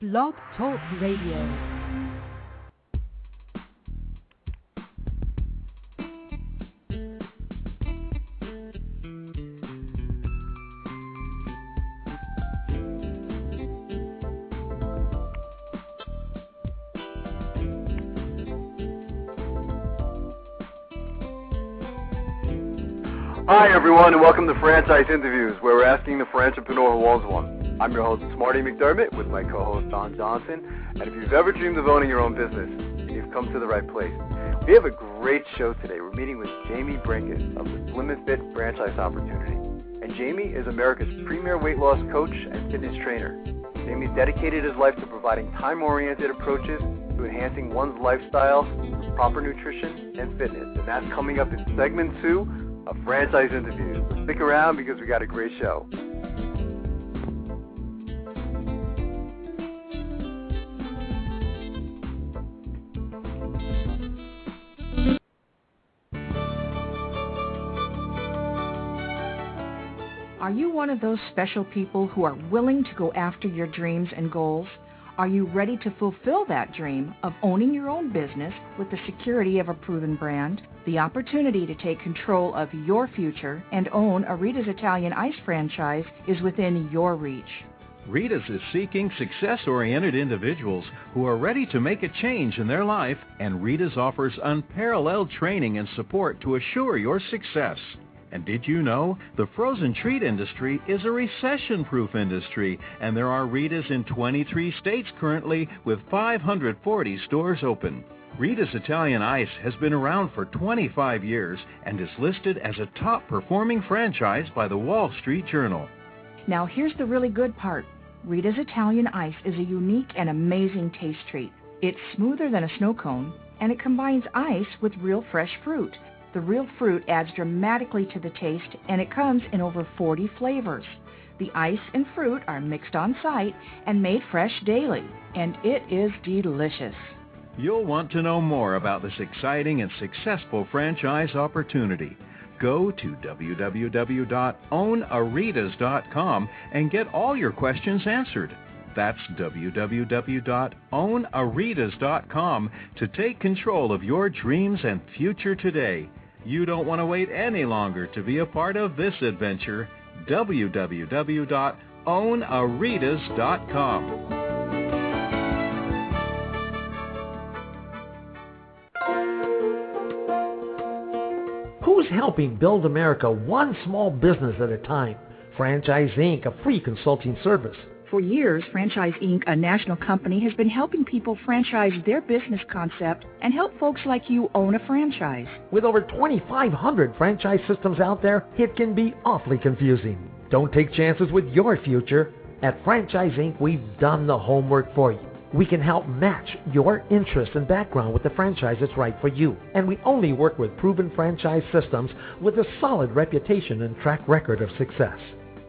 Blog Talk Radio. Hi everyone, and welcome to Franchise Interviews, where we're asking the entrepreneur who owns one. I'm your host, Marty McDermott, with my co-host, Don Johnson, and if you've ever dreamed of owning your own business, you've come to the right place. We have a great show today. We're meeting with Jaime Brenkus of the Slim and Fit franchise opportunity. And Jaime is America's premier weight loss coach and fitness trainer. Jaime's dedicated his life to providing time-oriented approaches to enhancing one's lifestyle through proper nutrition and fitness. And that's coming up in segment 2 of Franchise Interviews. So stick around because we got a great show. Are you one of those special people who are willing to go after your dreams and goals? Are you ready to fulfill that dream of owning your own business with the security of a proven brand? The opportunity to take control of your future and own a Rita's Italian Ice franchise is within your reach. Rita's is seeking success-oriented individuals who are ready to make a change in their life, and Rita's offers unparalleled training and support to assure your success. And did you know the frozen treat industry is a recession-proof industry, and there are Rita's in 23 states currently with 540 stores open. Rita's Italian Ice has been around for 25 years and is listed as a top-performing franchise by the Wall Street Journal. Now here's the really good part. Rita's Italian Ice is a unique and amazing taste treat. It's smoother than a snow cone, and it combines ice with real fresh fruit. The real fruit adds dramatically to the taste, and it comes in over 40 flavors. The ice and fruit are mixed on site and made fresh daily, and it is delicious. You'll want to know more about this exciting and successful franchise opportunity. Go to www.ownaritas.com and get all your questions answered. That's www.ownaritas.com to take control of your dreams and future today. You don't want to wait any longer to be a part of this adventure. www.ownaritas.com. Who's helping build America one small business at a time? Franchise Inc., a free consulting service. For years, Franchise Inc., a national company, has been helping people franchise their business concept and help folks like you own a franchise. With over 2,500 franchise systems out there, it can be awfully confusing. Don't take chances with your future. At Franchise Inc., we've done the homework for you. We can help match your interest and background with the franchise that's right for you. And we only work with proven franchise systems with a solid reputation and track record of success.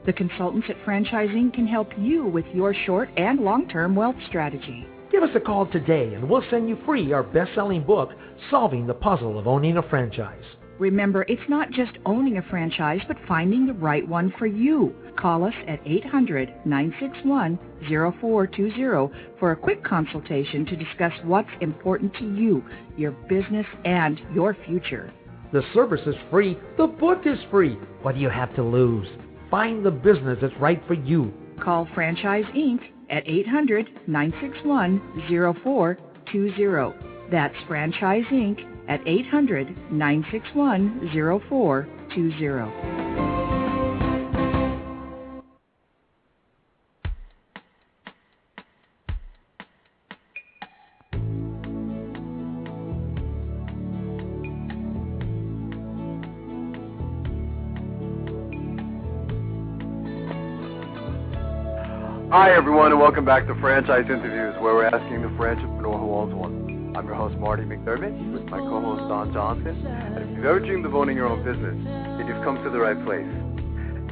The consultants at Franchise Inc. can help you with your short and long-term wealth strategy. Give us a call today and we'll send you free our best-selling book, Solving the Puzzle of Owning a Franchise. Remember, it's not just owning a franchise, but finding the right one for you. Call us at 800-961-0420 for a quick consultation to discuss what's important to you, your business, and your future. The service is free. The book is free. What do you have to lose? Find the business that's right for you. Call Franchise Inc. at 800-961-0420. That's Franchise Inc. at 800-961-0420. Hi everyone, and welcome back to Franchise Interviews, where we're asking the entrepreneur who owns one. I'm your host, Marty McDermott, with my co-host, Don Johnson. And if you've ever dreamed of owning your own business, then you've come to the right place.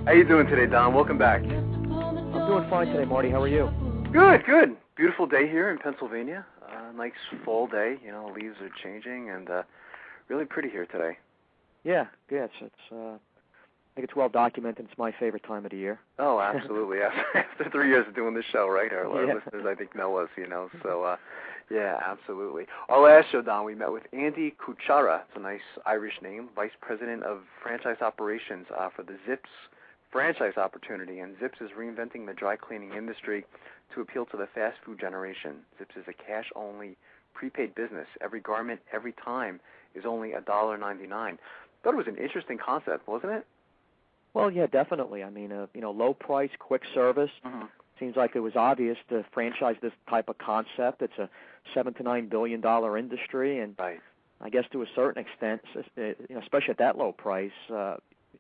How you doing today, Don? Welcome back. I'm doing fine today, Marty. How are you? Good, good. Beautiful day here in Pennsylvania. Nice fall day. You know, leaves are changing, and really pretty here today. Yeah, good. It's think it's well documented. It's my favorite time of the year. Oh, absolutely. After 3 years of doing this show, right? Our Yeah. listeners, I think, know us, So, yeah, absolutely. Our last show, Don, we met with Andy Kuchara. It's a nice Irish name, Vice President of Franchise Operations for the Zips franchise opportunity. And Zips is reinventing the dry cleaning industry to appeal to the fast food generation. Zips is a cash-only prepaid business. Every garment, every time is only $1.99. Thought it was an interesting concept, wasn't it? Well, yeah, definitely. I mean, low price, quick service. Mm-hmm. Seems like it was obvious to franchise this type of concept. It's a $7 to $9 billion industry, and right. I guess to a certain extent, especially at that low price,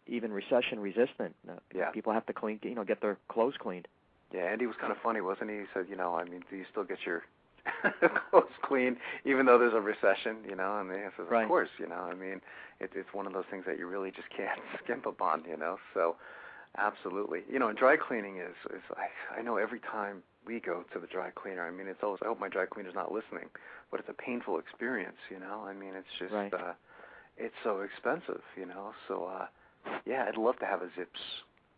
even recession resistant. Yeah. People have to clean, get their clothes cleaned. Yeah, Andy was kind of funny, wasn't he? He said, do you still get your clothes clean even though there's a recession, And the answer is, Right. Of course, it's one of those things that you really just can't skimp upon, So, absolutely. And dry cleaning is I know every time we go to the dry cleaner, it's always, I hope my dry cleaner's not listening, but it's a painful experience, It's just, right. It's so expensive, So, yeah, I'd love to have a Zips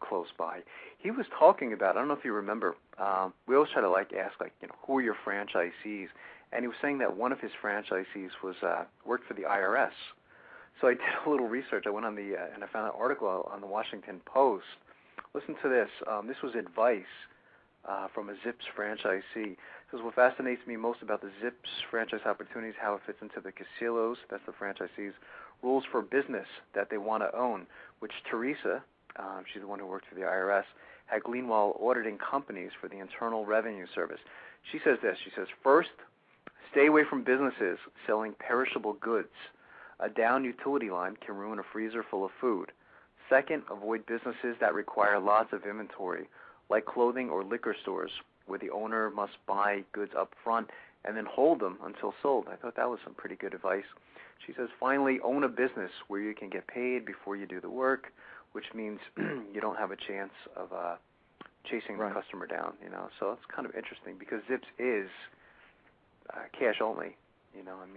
close by. He was talking about, I don't know if you remember, we always try to ask who are your franchisees, and he was saying that one of his franchisees was worked for the IRS. So I did a little research. I went on and I found an article on the Washington Post. Listen to this. This was advice from a Zips franchisee. It says, what fascinates me most about the Zips franchise opportunity is how it fits into the Casillos, that's the franchisees, rules for business that they want to own, which Teresa, she's the one who worked for the IRS, had gleaned while auditing companies for the Internal Revenue Service. She says this. She says, first, stay away from businesses selling perishable goods. A down utility line can ruin a freezer full of food. Second, avoid businesses that require lots of inventory, like clothing or liquor stores, where the owner must buy goods up front and then hold them until sold. I thought that was some pretty good advice. She says, finally, own a business where you can get paid before you do the work, which means you don't have a chance of chasing the customer down, So it's kind of interesting because Zips is cash only,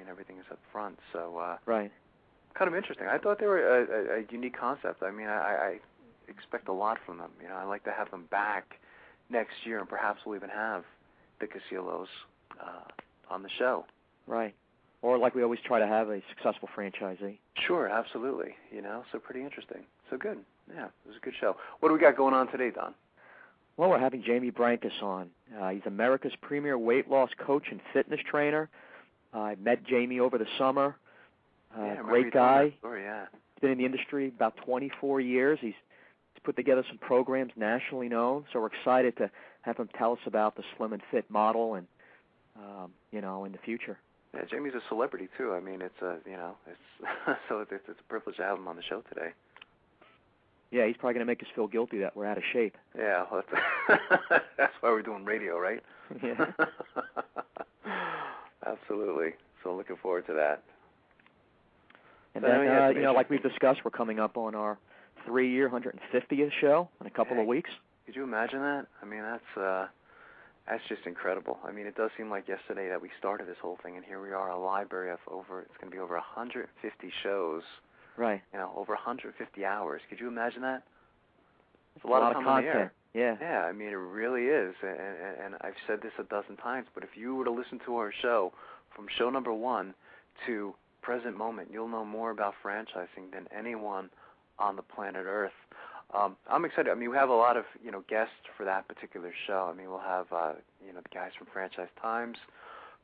everything is up front. So right. Kind of interesting. I thought they were a unique concept. I expect a lot from them. I'd like to have them back next year, and perhaps we'll even have the Casillos on the show. Right. Or like we always try to have a successful franchisee. Sure, absolutely. So pretty interesting. So good. Yeah, it was a good show. What do we got going on today, Don? Well, we're having Jaime Brenkus on. He's America's premier weight loss coach and fitness trainer. I met Jaime over the summer. Great guy. Story, yeah. He's been in the industry about 24 years. He's put together some programs nationally known, so we're excited to have him tell us about the Slim and Fit model and, in the future. Yeah, Jamie's a celebrity too. It's so it's a privilege to have him on the show today. Yeah, he's probably going to make us feel guilty that we're out of shape. Yeah, well, that's why we're doing radio, right? Yeah. Absolutely. So looking forward to that. And then, like we've discussed, we're coming up on our 3-year 150th show in a couple of weeks. Could you imagine that? That's just incredible. It does seem like yesterday that we started this whole thing, and here we are, a library of it's going to be over 150 shows. Right. Over 150 hours. Could you imagine that? It's a lot of content. On the air. Yeah. Yeah, it really is. And I've said this a dozen times, but if you were to listen to our show from show number 1 to present moment, you'll know more about franchising than anyone on the planet Earth. I'm excited. We have a lot of, guests for that particular show. We'll have, the guys from Franchise Times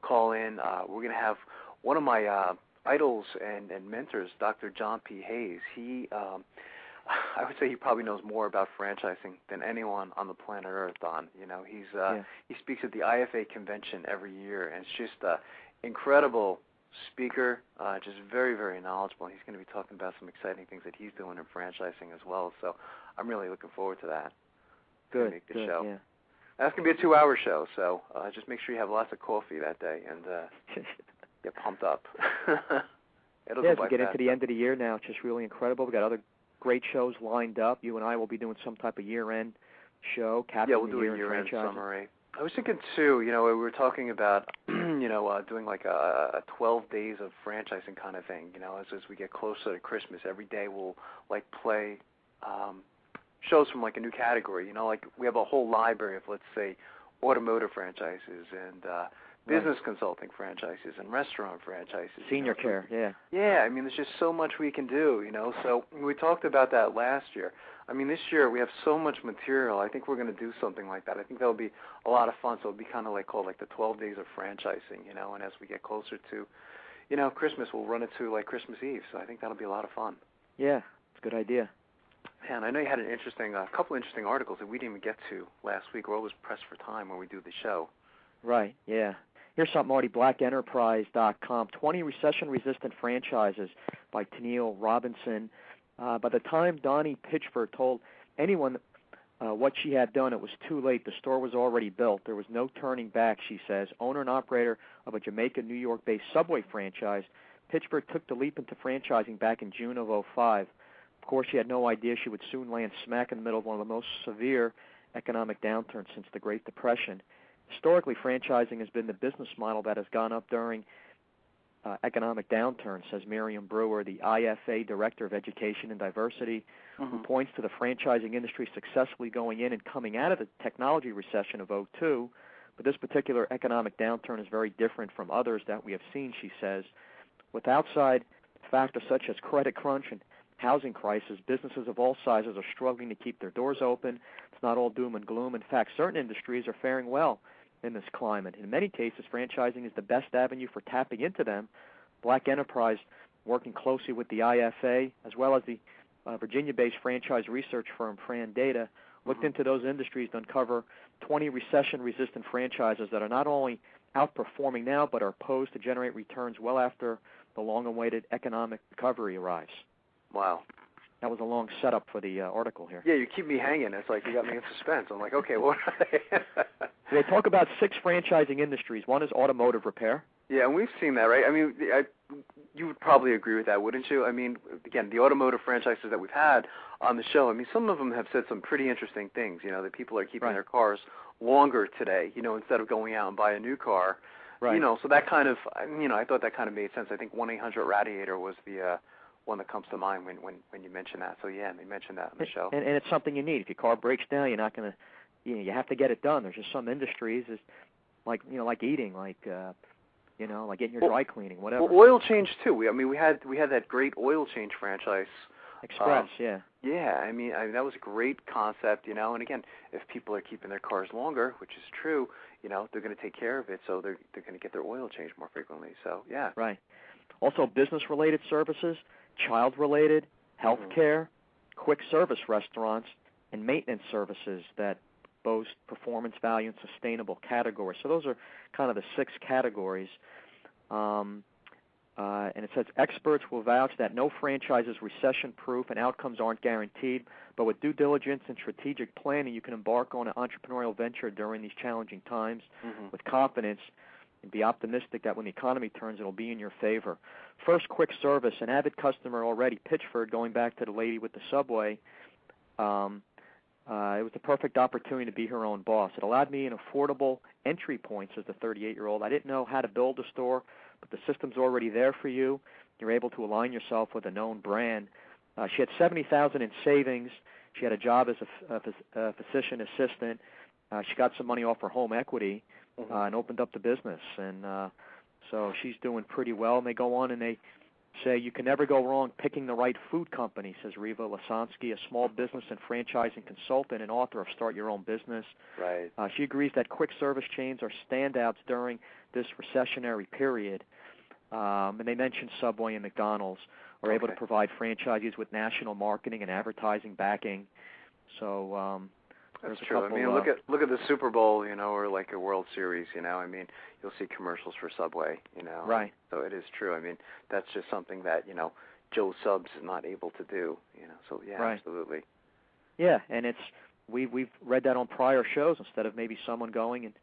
call in. We're going to have one of my idols and mentors, Dr. John P. Hayes. He, I would say he probably knows more about franchising than anyone on the planet Earth, Don. He speaks at the IFA convention every year, and it's just an incredible speaker, just very, very knowledgeable. He's going to be talking about some exciting things that he's doing in franchising as well. So I'm really looking forward to that. Good. Make the show. Yeah. That's going to be a 2-hour show, so just make sure you have lots of coffee that day and get pumped up. As we get into the end of the year now, it's just really incredible. We've got other great shows lined up. You and I will be doing some type of year-end show, capping we'll the do year a year-end franchising. summary. I was thinking, too, we were talking about, doing like a 12 days of franchising kind of thing, as we get closer to Christmas. Every day we'll, play shows from like a new category. You know, like we have a whole library of, let's say, automotive franchises and business consulting franchises and restaurant franchises. Senior care, yeah. Yeah, I mean, there's just so much we can do, you know. So we talked about that last year. I mean, this year we have so much material. I think we're going to do something like that. I think that'll be a lot of fun. So it'll be kind of like called like the 12 days of franchising, you know. And as we get closer to, you know, Christmas, we'll run it to like Christmas Eve. So I think that'll be a lot of fun. Yeah, it's a good idea. And I know you had a couple interesting articles that we didn't even get to last week. We're always pressed for time when we do the show. Right, yeah. Here's something, Marty, blackenterprise.com, 20 recession-resistant franchises by Tennille Robinson. By the time Donnie Pitchford told anyone what she had done, it was too late. The store was already built. There was no turning back, she says. Owner and operator of a Jamaica, New York-based Subway franchise, Pitchford took the leap into franchising back in June of 2005. Of course, she had no idea she would soon land smack in the middle of one of the most severe economic downturns since the Great Depression. Historically, franchising has been the business model that has gone up during economic downturns, says Miriam Brewer, the IFA Director of Education and Diversity, who points to the franchising industry successfully going in and coming out of the technology recession of 2002. But this particular economic downturn is very different from others that we have seen, she says. With outside factors such as credit crunch and housing crisis, businesses of all sizes are struggling to keep their doors open. It's not all doom and gloom. In fact, certain industries are faring well in this climate. In many cases, franchising is the best avenue for tapping into them. Black Enterprise, working closely with the IFA, as well as the Virginia-based franchise research firm Fran Data, looked into those industries to uncover 20 recession-resistant franchises that are not only outperforming now, but are posed to generate returns well after the long-awaited economic recovery arrives. Wow. That was a long setup for the article here. Yeah, you keep me hanging. It's like you got me in suspense. I'm like, okay, what are they? They talk about 6 franchising industries. One is automotive repair. Yeah, and we've seen that, right? I mean, you would probably agree with that, wouldn't you? I mean, again, the automotive franchises that we've had on the show, I mean, some of them have said some pretty interesting things, you know, that people are keeping their cars longer today, you know, instead of going out and buy a new car. Right. You know, so that kind of, you know, I thought that kind of made sense. I think 1-800-RADIATOR was the one that comes to mind when you mention that. So, yeah, they mentioned that on the show. And it's something you need. If your car breaks down, you're not going to, you know, you have to get it done. There's just some industries, is like, you know, like eating, like, you know, like getting your dry cleaning, whatever. Well, oil change, too. We had that great oil change franchise. Express, yeah. Yeah, I mean, that was a great concept, you know, and again, if people are keeping their cars longer, which is true, you know, they're going to take care of it, so they're going to get their oil changed more frequently, so, yeah. Right. Also, business-related services, child-related, health care, quick service restaurants, and maintenance services that boast performance value and sustainable categories. So those are kind of the 6 categories. And it says experts will vouch that no franchise is recession-proof and outcomes aren't guaranteed, but with due diligence and strategic planning, you can embark on an entrepreneurial venture during these challenging times with confidence and be optimistic that when the economy turns, it'll be in your favor. First, quick service. An avid customer already, Pitchford, going back to the lady with the Subway, it was the perfect opportunity to be her own boss. It allowed me an affordable entry point, says the 38-year-old. I didn't know how to build a store, but the system's already there for you. You're able to align yourself with a known brand. She had $70,000 in savings. She had a job as a physician assistant. She got some money off her home equity and opened up the business. And so she's doing pretty well. And they go on and they say you can never go wrong picking the right food company, says Riva Lasansky, a small business and franchising consultant and author of Start Your Own Business. Right. She agrees that quick service chains are standouts during this recessionary period. And they mentioned Subway and McDonald's are able to provide franchisees with national marketing and advertising backing. So that's true. I mean, look at the Super Bowl, you know, or like a World Series, you know. I mean, you'll see commercials for Subway, you know. Right. So it is true. I mean, that's just something that, you know, Joe Subs is not able to do, you know. So yeah, absolutely. Yeah, and it's we've read that on prior shows. Instead of maybe someone going and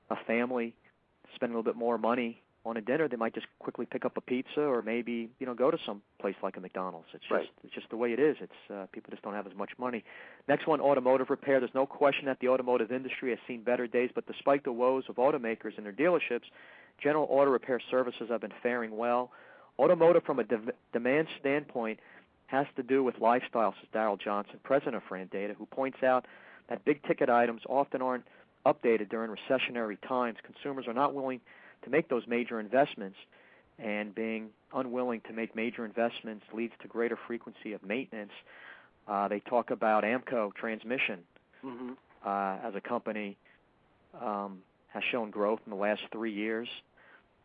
a family spending a little bit more money on a dinner, they might just quickly pick up a pizza or maybe, you know, go to some place like a McDonald's. It's just it's just the way it is. It's people just don't have as much money. Next one, automotive repair. There's no question that the automotive industry has seen better days, but despite the woes of automakers and their dealerships, general auto repair services have been faring well. Automotive, from a demand standpoint, has to do with lifestyle, says Darrell Johnson, president of Fran Data, who points out that big-ticket items often aren't updated during recessionary times. Consumers are not willing to make those major investments, and being unwilling to make major investments leads to greater frequency of maintenance. They talk about AMCO Transmission as a company has shown growth in the last 3 years.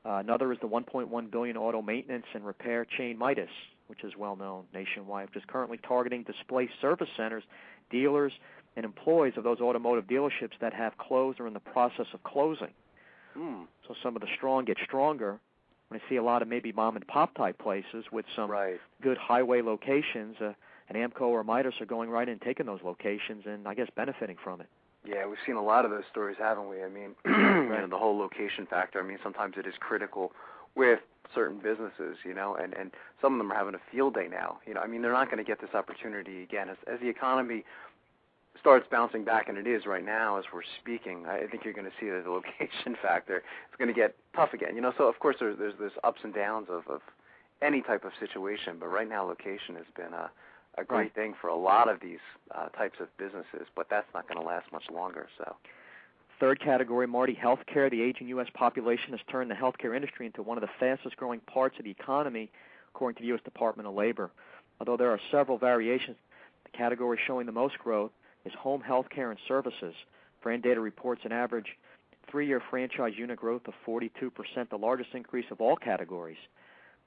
Another is the $1.1 billion auto maintenance and repair chain Midas, which is well known nationwide, which is currently targeting display service centers, dealers, and employees of those automotive dealerships that have closed or are in the process of closing. So some of the strong get stronger. When I see a lot of maybe mom-and-pop type places with some good highway locations, and AMCO or Midas are going right in and taking those locations and, I guess, benefiting from it. Yeah, we've seen a lot of those stories, haven't we? I mean, you know, the whole location factor. I mean, sometimes it is critical with certain businesses, you know, and some of them are having a field day now. You know, I mean, they're not going to get this opportunity again. As the economy starts bouncing back, and it is right now as we're speaking, I think you're going to see that the location factor is going to get tough again. You know, so of course there's ups and downs of any type of situation, but right now location has been a great thing for a lot of these types of businesses, but that's not going to last much longer. So, third category, Marty, healthcare. The aging U.S. population has turned the healthcare industry into one of the fastest-growing parts of the economy, according to the U.S. Department of Labor. Although there are several variations, the category showing the most growth is home health care and services. Fran Data reports an average 3-year franchise unit growth of 42%, the largest increase of all categories.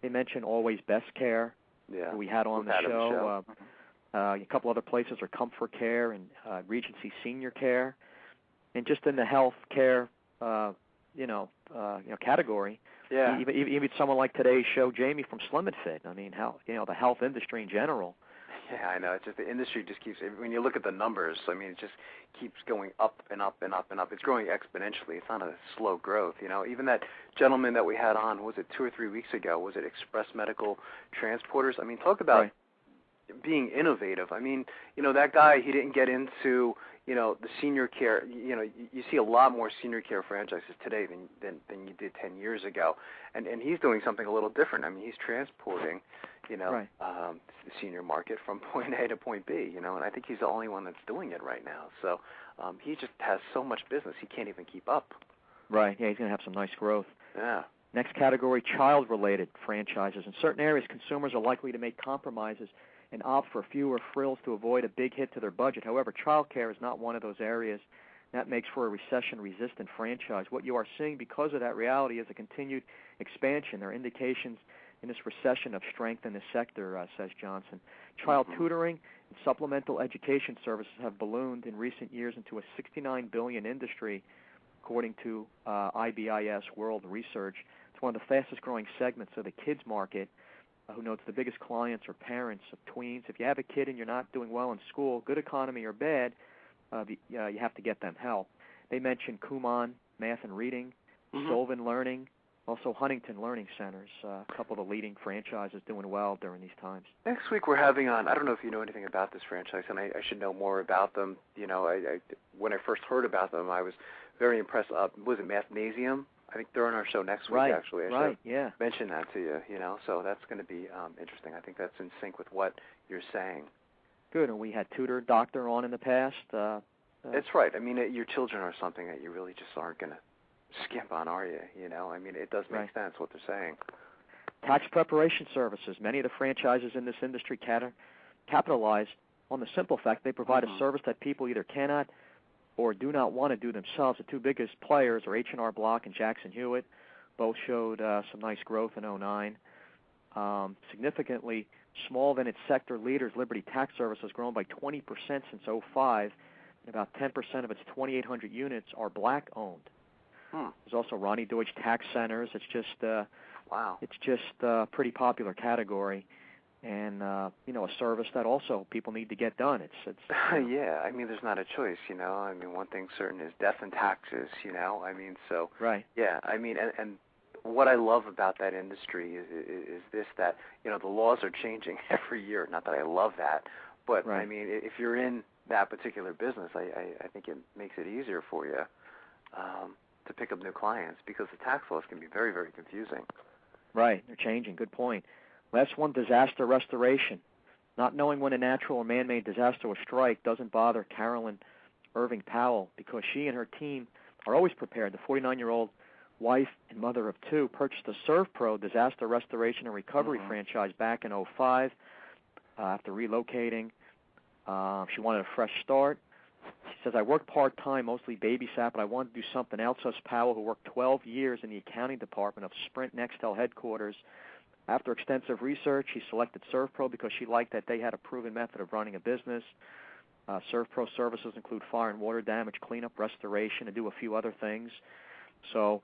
They mention Always Best Care, who we had on the show. A couple other places are Comfort Care and Regency Senior Care. And just in the health care, category, even someone like today's show, Jamie from Slim and Fit. I mean, the health industry in general. Yeah, I know. It's just the industry just keeps, when you look at the numbers, I mean, it just keeps going up and up and up and up. It's growing exponentially. It's not a slow growth, you know. Even that gentleman that we had on, was it 2 or 3 weeks ago, was it Express Medical Transporters? I mean, talk about being innovative. I mean, you know, that guy, he didn't get into, you know, the senior care. You know, you see a lot more senior care franchises today than you did 10 years ago. And he's doing something a little different. I mean, he's transporting, you know, the senior market from point A to point B, you know, and I think he's the only one that's doing it right now. So he just has so much business, he can't even keep up. Right, yeah, he's going to have some nice growth. Yeah. Next category, child-related franchises. In certain areas, consumers are likely to make compromises and opt for fewer frills to avoid a big hit to their budget. However, child care is not one of those areas. That makes for a recession-resistant franchise. What you are seeing because of that reality is a continued expansion. There are indications in this recession of strength in this sector, says Johnson. Child tutoring and supplemental education services have ballooned in recent years into a $69 billion industry, according to IBIS World Research. It's one of the fastest-growing segments of the kids market, who notes the biggest clients are parents of tweens. If you have a kid and you're not doing well in school, good economy or bad, you have to get them help. They mention Kumon, Math and Reading, Solvin Learning, also Huntington Learning Centers, a couple of the leading franchises doing well during these times. Next week we're having on, I don't know if you know anything about this franchise, and I should know more about them. You know, when I first heard about them, I was very impressed. Was it Mathnasium? I think they're on our show next week, actually. I should mention that to you, you know, so that's going to be interesting. I think that's in sync with what you're saying. Good, and we had Tutor Doctor on in the past. That's right. I mean, your children are something that you really just aren't going to skimp on, are you? You know, I mean, it does make sense what they're saying. Tax preparation services. Many of the franchises in this industry capitalize on the simple fact they provide a service that people either cannot or do not want to do themselves. The two biggest players are H&R Block and Jackson Hewitt. Both showed some nice growth in 2009. Significantly smaller than its sector leaders, Liberty Tax Service has grown by 20% since 2005. And about 10% of its 2,800 units are black-owned. There's also Ronnie Deutsch Tax Centers. It's just It's just a pretty popular category, and you know, a service that also people need to get done. It's yeah. I mean, there's not a choice. You know, I mean, one thing certain is death and taxes. You know, I mean, so yeah. I mean, and what I love about that industry is this, that you know, the laws are changing every year. Not that I love that, but I mean, if you're in that particular business, I think it makes it easier for you to pick up new clients, because the tax laws can be very, very confusing. Right, they're changing. Good point. Last one, disaster restoration. Not knowing when a natural or man-made disaster will strike doesn't bother Carolyn Irving Powell because she and her team are always prepared. The 49-year-old wife and mother of two purchased a ServPro disaster restoration and recovery franchise back in 2005 after relocating. She wanted a fresh start. She says, I worked part-time, mostly babysat, but I wanted to do something else. Says Powell, who worked 12 years in the accounting department of Sprint Nextel headquarters. After extensive research, she selected ServPro because she liked that they had a proven method of running a business. ServPro services include fire and water damage cleanup, restoration, and do a few other things. So,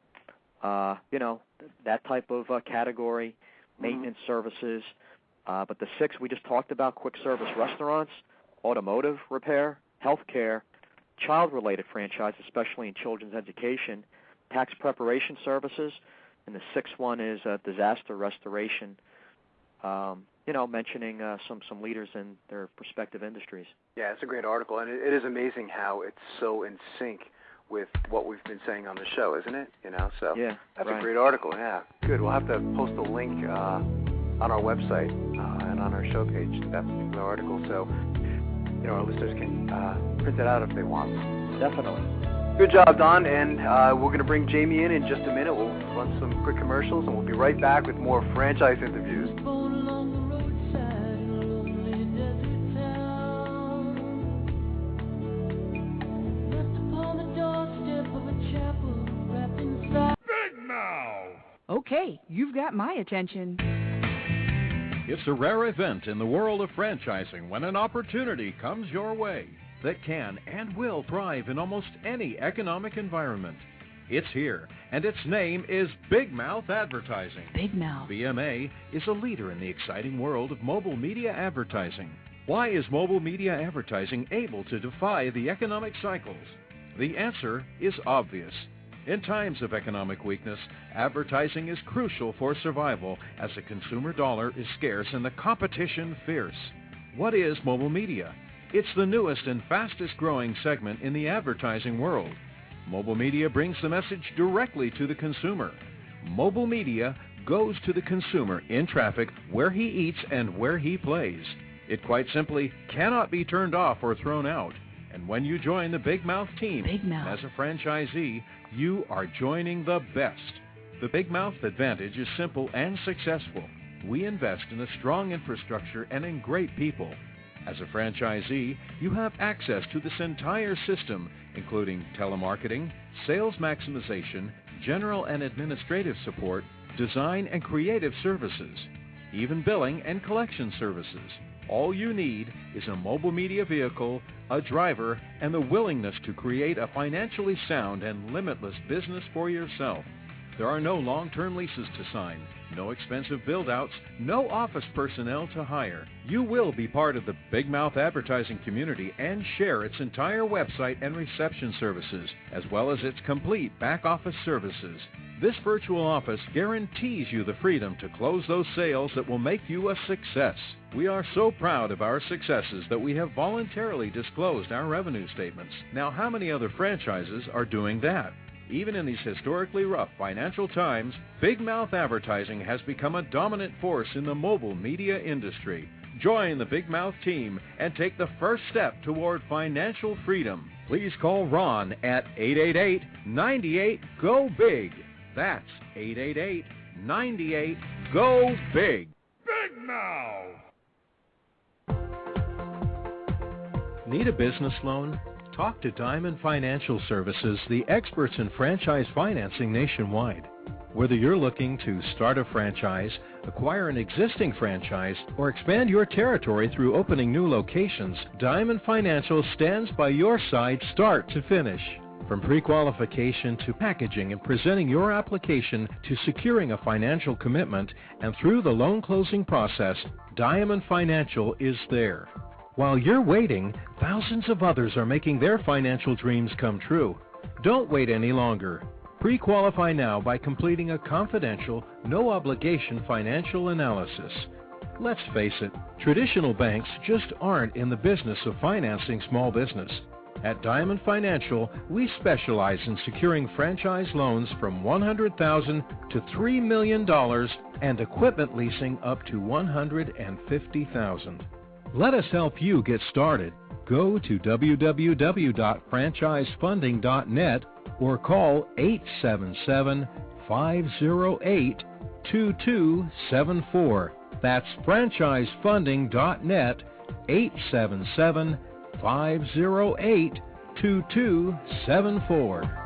that type of category, maintenance services. But the 6 we just talked about, quick service restaurants, automotive repair, healthcare, child-related franchises, especially in children's education, tax preparation services, and the 6th one is disaster restoration, mentioning some leaders in their respective industries. Yeah, it's a great article, and it is amazing how it's so in sync with what we've been saying on the show, isn't it? So yeah, that's right. A great article. Yeah, good. We'll have to post a link on our website and on our show page to that particular article, so our listeners can print it out if they want. Definitely. Good job, Don, and we're going to bring Jamie in just a minute. We'll run some quick commercials, and we'll be right back with more franchise interviews. Okay, you've got my attention. It's a rare event in the world of franchising when an opportunity comes your way that can and will thrive in almost any economic environment. It's here, and its name is Big Mouth Advertising. Big Mouth. BMA is a leader in the exciting world of mobile media advertising. Why is mobile media advertising able to defy the economic cycles? The answer is obvious. In times of economic weakness, advertising is crucial for survival as the consumer dollar is scarce and the competition fierce. What is mobile media? It's the newest and fastest growing segment in the advertising world. Mobile media brings the message directly to the consumer. Mobile media goes to the consumer in traffic where he eats and where he plays. It quite simply cannot be turned off or thrown out. And when you join the Big Mouth team as a franchisee, you are joining the best. The Big Mouth advantage is simple and successful. We invest in a strong infrastructure and in great people. As a franchisee, you have access to this entire system, including telemarketing, sales maximization, general and administrative support, design and creative services, even billing and collection services. All you need is a mobile media vehicle, a driver, and the willingness to create a financially sound and limitless business for yourself. There are no long-term leases to sign, no expensive build-outs, no office personnel to hire. You will be part of the Big Mouth advertising community and share its entire website and reception services, as well as its complete back-office services. This virtual office guarantees you the freedom to close those sales that will make you a success. We are so proud of our successes that we have voluntarily disclosed our revenue statements. Now, how many other franchises are doing that? Even in these historically rough financial times, Big Mouth Advertising has become a dominant force in the mobile media industry. Join the Big Mouth team and take the first step toward financial freedom. Please call Ron at 888-98-GO-BIG. That's 888-98-GO-BIG. Big Mouth! Need a business loan? Talk to Diamond Financial Services, the experts in franchise financing nationwide. Whether you're looking to start a franchise, acquire an existing franchise, or expand your territory through opening new locations, Diamond Financial stands by your side start to finish. From pre-qualification to packaging and presenting your application to securing a financial commitment and through the loan closing process, Diamond Financial is there. While you're waiting, thousands of others are making their financial dreams come true. Don't wait any longer. Pre-qualify now by completing a confidential, no-obligation financial analysis. Let's face it, traditional banks just aren't in the business of financing small business. At Diamond Financial, we specialize in securing franchise loans from $100,000 to $3 million and equipment leasing up to $150,000. Let us help you get started. Go to www.franchisefunding.net or call 877-508-2274. That's franchisefunding.net, 877-508-2274.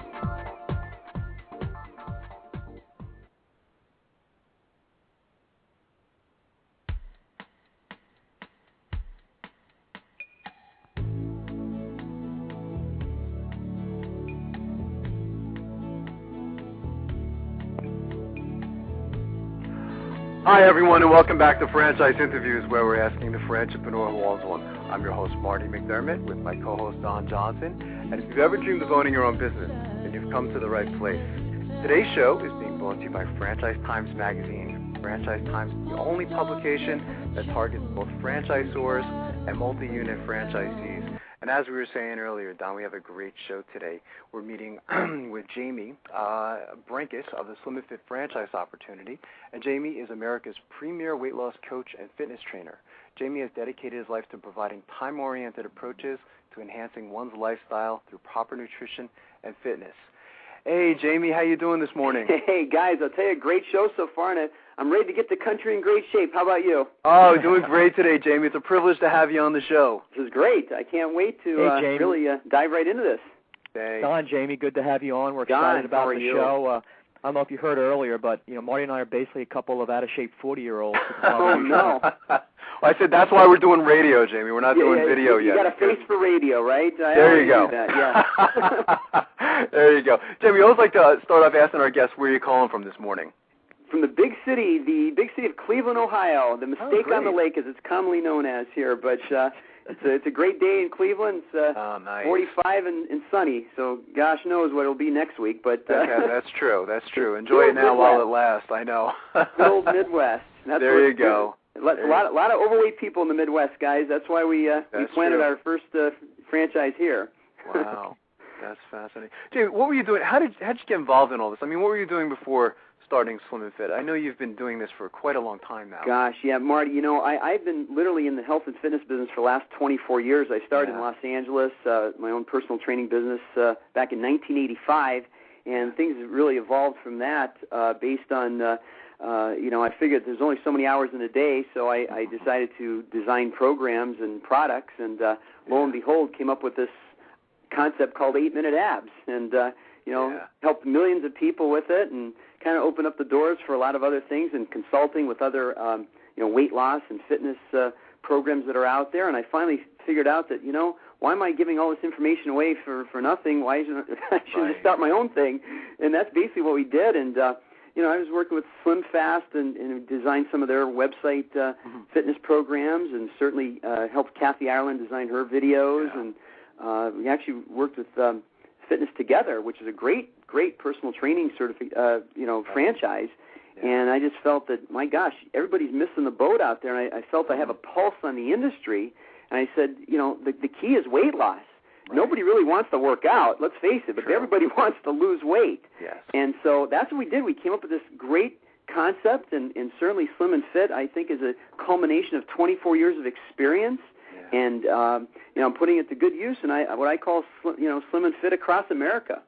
Hi, everyone, and welcome back to Franchise Interviews, where we're asking the entrepreneur who owns one. I'm your host, Marty McDermott, with my co-host, Don Johnson. And if you've ever dreamed of owning your own business, then you've come to the right place. Today's show is being brought to you by Franchise Times Magazine. Franchise Times is the only publication that targets both franchisors and multi-unit franchisees. And as we were saying earlier, Don, we have a great show today. We're meeting with Jaime Brenkus of the Slim and Fit Franchise Opportunity. And Jaime is America's premier weight loss coach and fitness trainer. Jaime has dedicated his life to providing time-oriented approaches to enhancing one's lifestyle through proper nutrition and fitness. Hey, Jaime, how you doing this morning? Hey, guys, I'll tell you, a great show so far, and I'm ready to get the country in great shape. How about you? Oh, doing great today, Jaime. It's a privilege to have you on the show. This is great. I can't wait to really dive right into this. Thanks. Don, Jaime, good to have you on. We're excited about the show. I don't know if you heard earlier, but Marty and I are basically a couple of out-of-shape 40-year-olds. Oh, no. Well, I said that's why we're doing radio, Jaime. We're not doing video yet. You got a face for radio, right? There you go. Yeah. There you go. Jaime, we always like to start off asking our guests where you're calling from this morning. From the big city of Cleveland, Ohio, the Mistake on the Lake, as it's commonly known as here. But it's a great day in Cleveland. It's nice. 45 and sunny, so gosh knows what it'll be next week. But that's true. That's true. Enjoy it now while it lasts. I know. Good old Midwest. There you go. A lot of overweight people in the Midwest, guys. That's why we planted our first franchise here. Wow, that's fascinating. Jaime, what were you doing? How did you get involved in all this? I mean, what were you doing before starting Slim and Fit? I know you've been doing this for quite a long time now. Gosh, yeah, Marty, I've been literally in the health and fitness business for the last 24 years. I started in Los Angeles, my own personal training business back in 1985, and things have really evolved from that based on, I figured there's only so many hours in a day, so I decided to design programs and products, and lo and behold, came up with this concept called 8-Minute Abs, and, helped millions of people with it, and kind of opened up the doors for a lot of other things and consulting with other, weight loss and fitness programs that are out there. And I finally figured out that, why am I giving all this information away for nothing? Why shouldn't I just start my own thing? And that's basically what we did. And, I was working with Slim Fast and designed some of their website fitness programs, and certainly helped Kathy Ireland design her videos. Yeah. And we actually worked with Fitness Together, which is a great personal training franchise. Yeah. And I just felt that, my gosh, everybody's missing the boat out there. And I felt I have a pulse on the industry. And I said, the key is weight loss. Right. Nobody really wants to work out, let's face it, but everybody wants to lose weight. Yes. And so that's what we did. We came up with this great concept, and certainly Slim and Fit, I think, is a culmination of 24 years of experience. Yeah. And, I'm putting it to good use, and what I call, Slim and Fit across America.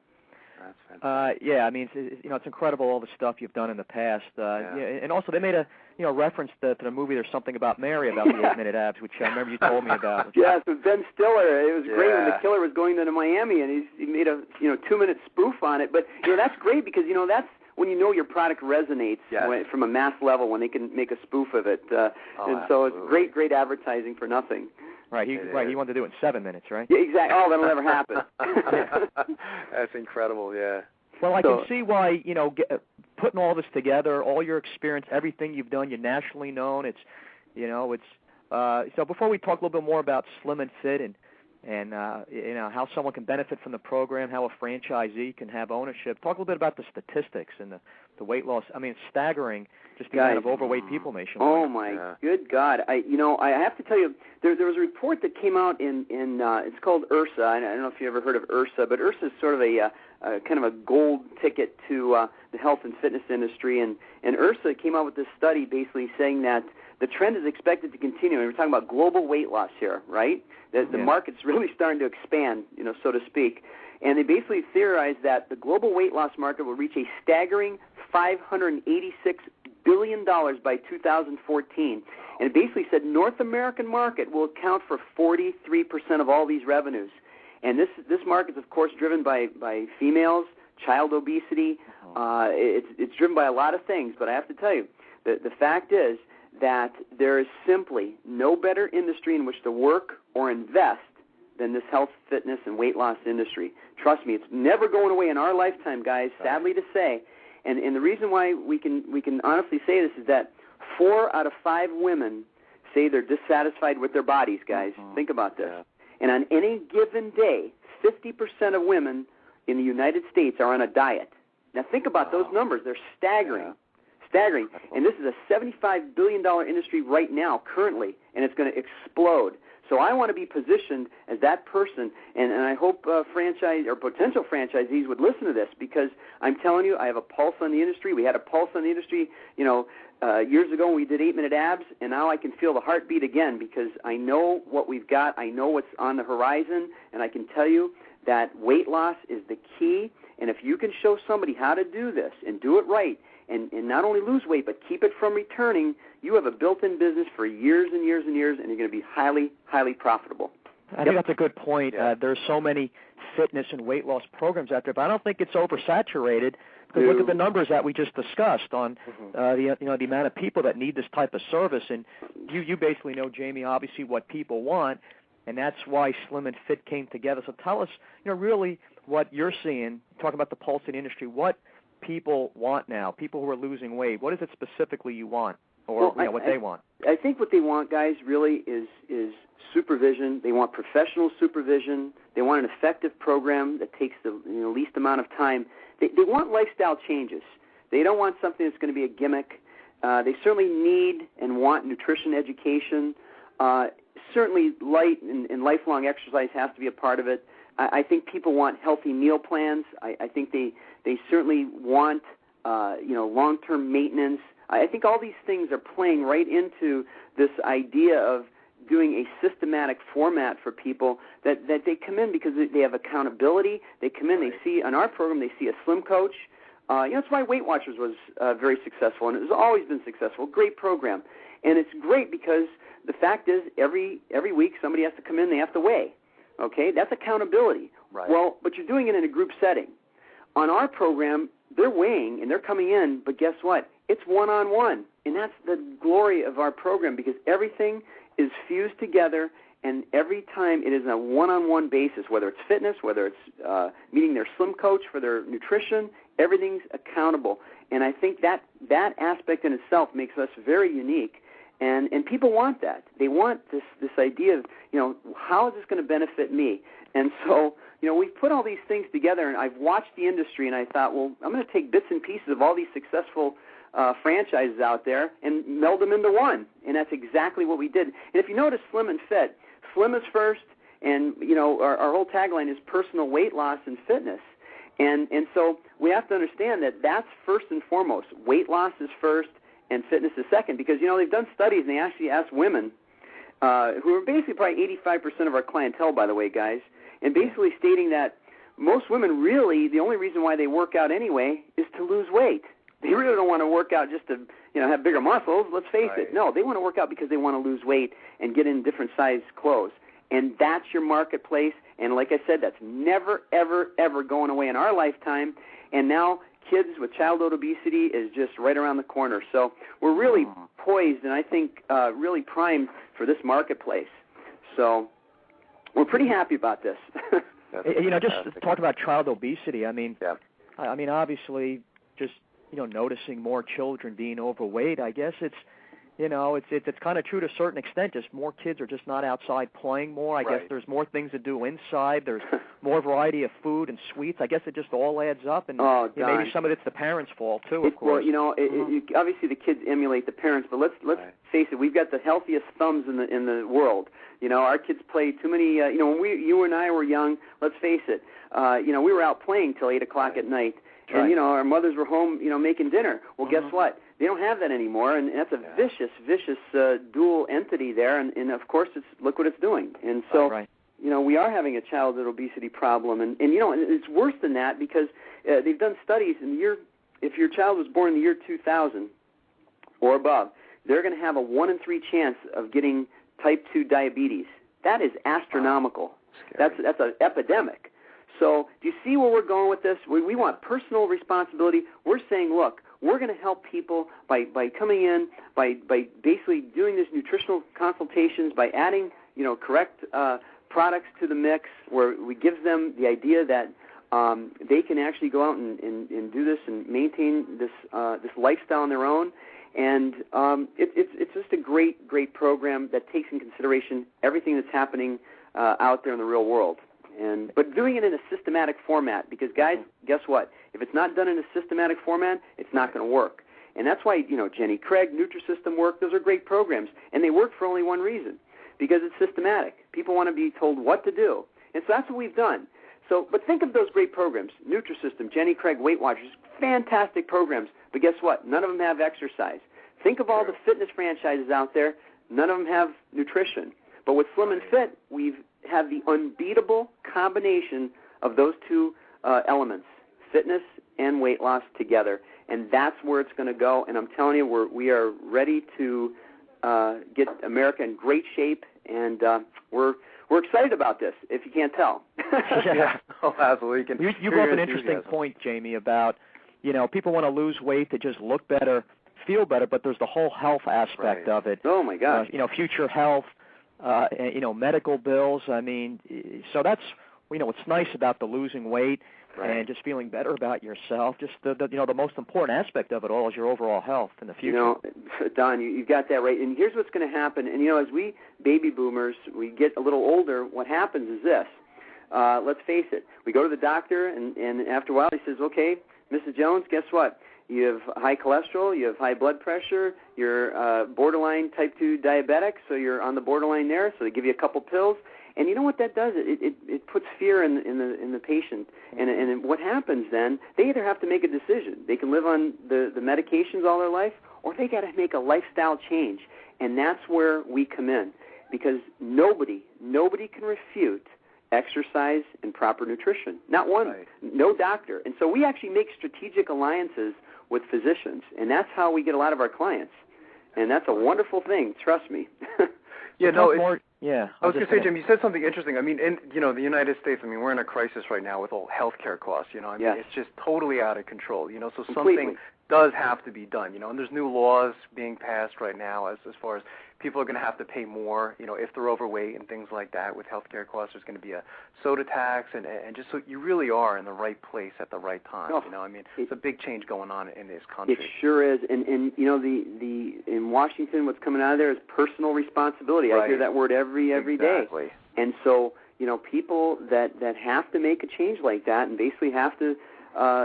That's fantastic. I mean, it's incredible all the stuff you've done in the past. And also they made a reference to the movie There's Something About Mary about the 8-Minute Abs, which I remember you told me about. Yes, with Ben Stiller. It was great when the killer was going to Miami, and he made a 2-minute spoof on it. But that's great because that's when your product resonates from a mass level, when they can make a spoof of it. And so it's great advertising for nothing. Right, he wanted to do it in 7 minutes, right? Yeah, exactly. Oh, that'll never happen. That's incredible, yeah. Well, I can see why, putting all this together, all your experience, everything you've done, you're nationally known. So before we talk a little bit more about Slim and Fit and how someone can benefit from the program, how a franchisee can have ownership, talk a little bit about the statistics and the weight loss. I mean, it's staggering, just the amount of overweight people nationwide. Oh my good God! I have to tell you, there was a report that came out in it's called IRSA. I don't know if you ever heard of IRSA, but IRSA is sort of a kind of a gold ticket to the health and fitness industry, and IRSA came out with this study basically saying that the trend is expected to continue. And we're talking about global weight loss here, right? The market's really starting to expand, so to speak. And they basically theorize that the global weight loss market will reach a staggering $586 billion by 2014. And it basically said North American market will account for 43% of all these revenues. And this market is, of course, driven by females, child obesity. It's driven by a lot of things. But I have to tell you, the fact is that there is simply no better industry in which to work or invest than this health, fitness, and weight loss industry. Trust me, it's never going away in our lifetime, guys, sadly to say. And the reason why we can honestly say this is that 4 out of 5 women say they're dissatisfied with their bodies, guys. Think about this. And on any given day, 50% of women in the United States are on a diet. Now think about those numbers. They're staggering. Staggering. And this is a $75 billion industry right now, currently, and it's going to explode. So I want to be positioned as that person, and I hope franchise or potential franchisees would listen to this, because I'm telling you, I have a pulse on the industry. We had a pulse on the industry, years ago when we did 8-minute abs, and now I can feel the heartbeat again, because I know what we've got. I know what's on the horizon, and I can tell you that weight loss is the key. And if you can show somebody how to do this and do it right, and not only lose weight but keep it from returning, you have a built-in business for years and years and years, and you're going to be highly, highly profitable. I think that's a good point. There's so many fitness and weight loss programs out there, but I don't think it's oversaturated. Because look at the numbers that we just discussed on the amount of people that need this type of service. And you basically know, Jamie, obviously what people want, and that's why Slim and Fit came together. So tell us, really what you're seeing, talking about the pulse in the industry, what people want now, people who are losing weight. What is it specifically you want, or what they want? I think what they want, guys, really is supervision. They want professional supervision. They want an effective program that takes the least amount of time. They want lifestyle changes. They don't want something that's going to be a gimmick. They certainly need and want nutrition education. Certainly light and lifelong exercise has to be a part of it. I think people want healthy meal plans. I think they certainly want long-term maintenance. I think all these things are playing right into this idea of doing a systematic format for people that they come in because they have accountability. They come in, they see on our program, they see a Slim coach. That's why Weight Watchers was very successful, and it has always been successful. Great program. And it's great because the fact is every week somebody has to come in, they have to weigh. Okay, that's accountability. Right. Well, but you're doing it in a group setting. On our program, they're weighing and they're coming in, but guess what? It's one-on-one, and that's the glory of our program because everything is fused together, and every time it is on a one-on-one basis, whether it's fitness, whether it's meeting their Slim coach for their nutrition, everything's accountable. And I think that aspect in itself makes us very unique. And people want that. They want this idea of, how is this going to benefit me? And so, we've put all these things together, and I've watched the industry, and I thought, well, I'm going to take bits and pieces of all these successful franchises out there and meld them into one. And that's exactly what we did. And if you notice Slim and Fit, Slim is first, and, our whole tagline is personal weight loss and fitness. And so we have to understand that that's first and foremost. Weight loss is first, and fitness is second, because they've done studies and they actually asked women, who are basically probably 85% of our clientele, by the way, guys, and basically stating that most women really, the only reason why they work out anyway is to lose weight. They really don't want to work out just to have bigger muscles. Let's face it. No, they want to work out because they want to lose weight and get in different size clothes, and that's your marketplace. And like I said, that's never, ever, ever going away in our lifetime. And now kids with childhood obesity is just right around the corner. So we're really poised and I think really primed for this marketplace. So we're pretty happy about this. Just talk about child obesity. I mean, obviously just, noticing more children being overweight, I guess it's kind of true to a certain extent. Just more kids are just not outside playing more. I guess there's more things to do inside. There's more variety of food and sweets. I guess it just all adds up, and maybe some of it's the parents' fault too. Of course. Well, obviously the kids emulate the parents, but let's face it. We've got the healthiest thumbs in the world. Our kids play too many. When you and I were young, let's face it. We were out playing till 8 o'clock at night. And, you know, our mothers were home, you know, making dinner. Well, guess what? They don't have that anymore, and that's a vicious dual entity there. And of course, look what it's doing. And so, you know, we are having a childhood obesity problem. And you know, it's worse than that because they've done studies if your child was born in the year 2000 or above, they're going to have a 1 in 3 chance of getting type 2 diabetes. That is astronomical. Wow. That's an epidemic. So do you see where we're going with this? We want personal responsibility. We're saying, look, we're going to help people by coming in, by basically doing these nutritional consultations, by adding, you know, correct products to the mix, where we give them the idea that they can actually go out and do this and maintain this lifestyle on their own. And it's just a great program that takes in consideration everything that's happening out there in the real world. But doing it in a systematic format, because guys, guess what? If it's not done in a systematic format, it's not going to work. And that's why, you know, Jenny Craig, Nutrisystem work, those are great programs. And they work for only one reason, because it's systematic. People want to be told what to do. And so that's what we've done. So, but think of those great programs, Nutrisystem, Jenny Craig, Weight Watchers, fantastic programs. But guess what? None of them have exercise. Think of all the fitness franchises out there. None of them have nutrition. But with Slim and Fit, we have the unbeatable combination of those two elements, fitness and weight loss together. And that's where it's going to go. And I'm telling you, we are ready to get America in great shape, and we're excited about this, if you can't tell. Oh, absolutely. You brought up an interesting point, Jamie, about, you know, people want to lose weight to just look better, feel better, but there's the whole health aspect of it. Oh, my gosh. You know, future health, you know, medical bills. I mean, so that's, you know, what's nice about the losing weight and just feeling better about yourself. Just you know, the most important aspect of it all is your overall health in the future. You know, Don, you've got that right. And here's what's going to happen. And, you know, as we baby boomers, we get a little older, what happens is this. Let's face it. We go to the doctor, and after a while he says, okay, Mrs. Jones, guess what? You have high cholesterol, you have high blood pressure, you're borderline type 2 diabetic, so you're on the borderline there, so they give you a couple pills. And you know what that does? It puts fear in the patient. And what happens then, they either have to make a decision. They can live on the medications all their life, or they got to make a lifestyle change. And that's where we come in, because nobody can refute exercise and proper nutrition. Not one. Right. No doctor. And so we actually make strategic alliances with physicians, and that's how we get a lot of our clients. And that's a wonderful thing, trust me. Yeah, no, I was going to say, Jim, you said something interesting. I mean, in, you know, the United States, I mean, we're in a crisis right now with all healthcare costs, you know. I mean, it's just totally out of control, you know, so something does have to be done, you know, and there's new laws being passed right now as far as people are going to have to pay more, you know, if they're overweight and things like that. With healthcare costs, there's going to be a soda tax, and just so you really are in the right place at the right time, you know. I mean, it's a big change going on in this country. It sure is, and you know, the in Washington, what's coming out of there is personal responsibility. I hear that word every day. And so, you know, people that have to make a change like that and basically have to,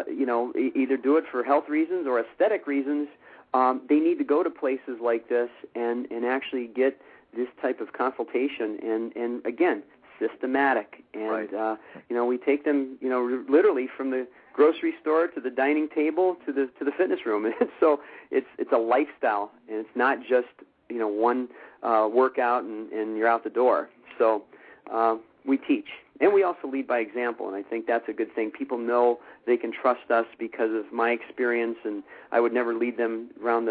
you know, either do it for health reasons or aesthetic reasons, they need to go to places like this and actually get this type of consultation and again, systematic. And, you know, we take them, you know, literally from the grocery store to the dining table to the fitness room. And so it's a lifestyle, and it's not just, you know, one workout and you're out the door. So we teach. And we also lead by example, and I think that's a good thing. People know they can trust us because of my experience, and I would never lead them around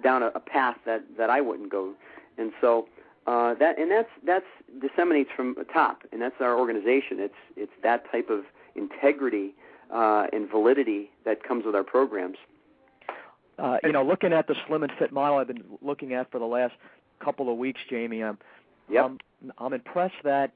down a path that I wouldn't go. And so that's disseminates from the top, and that's our organization. It's that type of integrity and validity that comes with our programs. You know, looking at the Slim and Fit model I've been looking at for the last couple of weeks, Jamie, I'm impressed that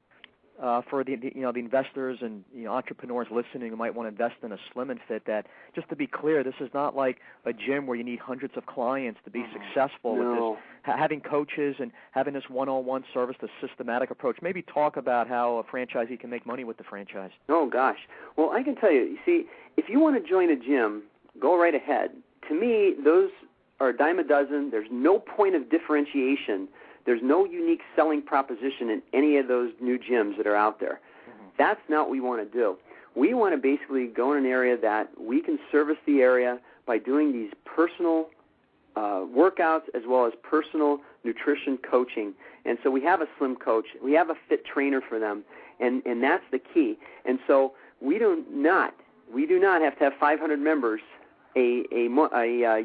for the investors and entrepreneurs listening who might want to invest in a Slim and Fit, that just to be clear, this is not like a gym where you need hundreds of clients to be successful with this. Having coaches and having this one-on-one service, the systematic approach. Maybe talk about how a franchisee can make money with the franchise. Oh gosh, well I can tell you. You see, if you want to join a gym, go right ahead. To me, those are a dime a dozen. There's no point of differentiation. There's no unique selling proposition in any of those new gyms that are out there. That's not what we want to do. we want to basically go in an area that we can service the area by doing these personal workouts as well as personal nutrition coaching. And so we have a slim coach. We have a fit trainer for them, and that's the key. And so we do not have to have 500 members a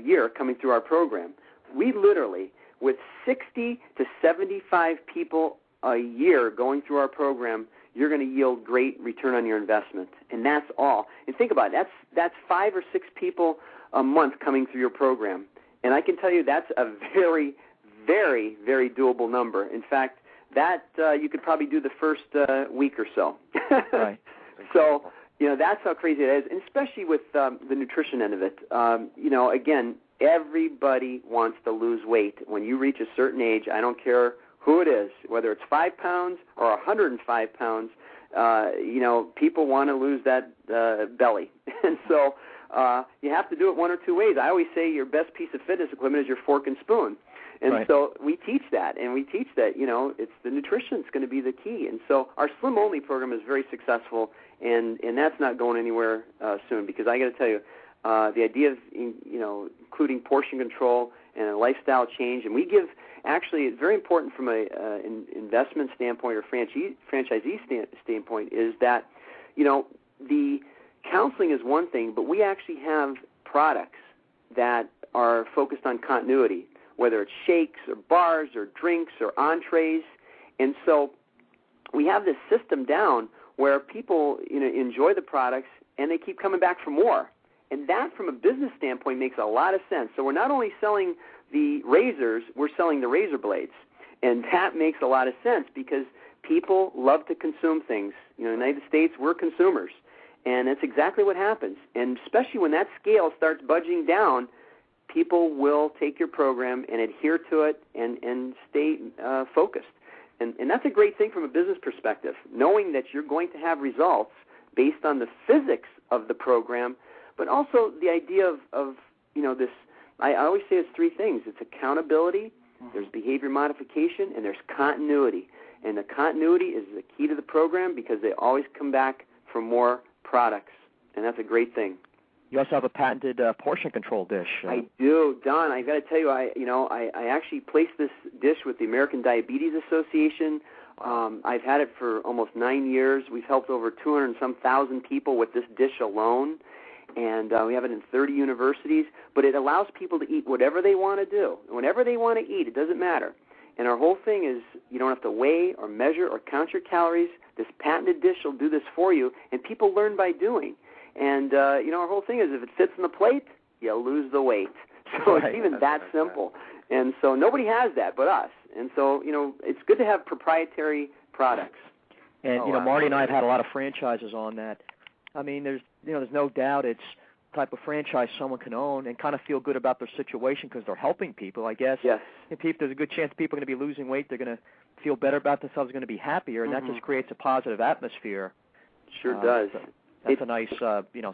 year coming through our program. We literally, with 60 to 75 people a year going through our program, you're going to yield great return on your investment, and that's all. And think about it, that's 5 or 6 people a month coming through your program, and I can tell you that's a very, very, very doable number. In fact, that you could probably do the first week or so. Right. So, that's how crazy it is, and especially with the nutrition end of it. Again, everybody wants to lose weight. When you reach a certain age, I don't care who it is, whether it's 5 pounds or 105 pounds, people want to lose that belly. And so you have to do it one or two ways. I always say your best piece of fitness equipment is your fork and spoon. And right. So we teach that, and we teach that, it's the nutrition that's going to be the key. And so our Slim Only program is very successful, and that's not going anywhere soon, because I got to tell you, the idea of, including portion control and a lifestyle change, and we give, actually, it's very important from an investment standpoint or franchisee standpoint, is that, the counseling is one thing, but we actually have products that are focused on continuity, whether it's shakes or bars or drinks or entrees. And so we have this system down where people enjoy the products and they keep coming back for more. And that, from a business standpoint, makes a lot of sense. So we're not only selling the razors, we're selling the razor blades. And that makes a lot of sense because people love to consume things. In the United States, we're consumers. And that's exactly what happens. And especially when that scale starts budging down, people will take your program and adhere to it and stay focused. And that's a great thing from a business perspective, knowing that you're going to have results based on the physics of the program, but also the idea of this. I always say it's three things. It's accountability, there's behavior modification, and there's continuity. And the continuity is the key to the program because they always come back for more products, and that's a great thing. You also have a patented portion control dish. I do, Don. I got to tell you, I actually placed this dish with the American Diabetes Association. I've had it for almost 9 years. We've helped over 200 and some thousand people with this dish alone, and we have it in 30 universities. But it allows people to eat whatever they want to do, whenever they want to eat. It doesn't matter. And our whole thing is you don't have to weigh or measure or count your calories. This patented dish will do this for you, and people learn by doing. And, our whole thing is if it fits in the plate, you lose the weight. So right. It's even that simple. And so nobody has that but us. And so, it's good to have proprietary products. And, Marty and I have had a lot of franchises on that. I mean, there's no doubt it's the type of franchise someone can own and kind of feel good about their situation because they're helping people, I guess. Yes. If there's a good chance people are going to be losing weight, they're going to feel better about themselves, going to be happier, and that just creates a positive atmosphere. Sure does. That's a nice,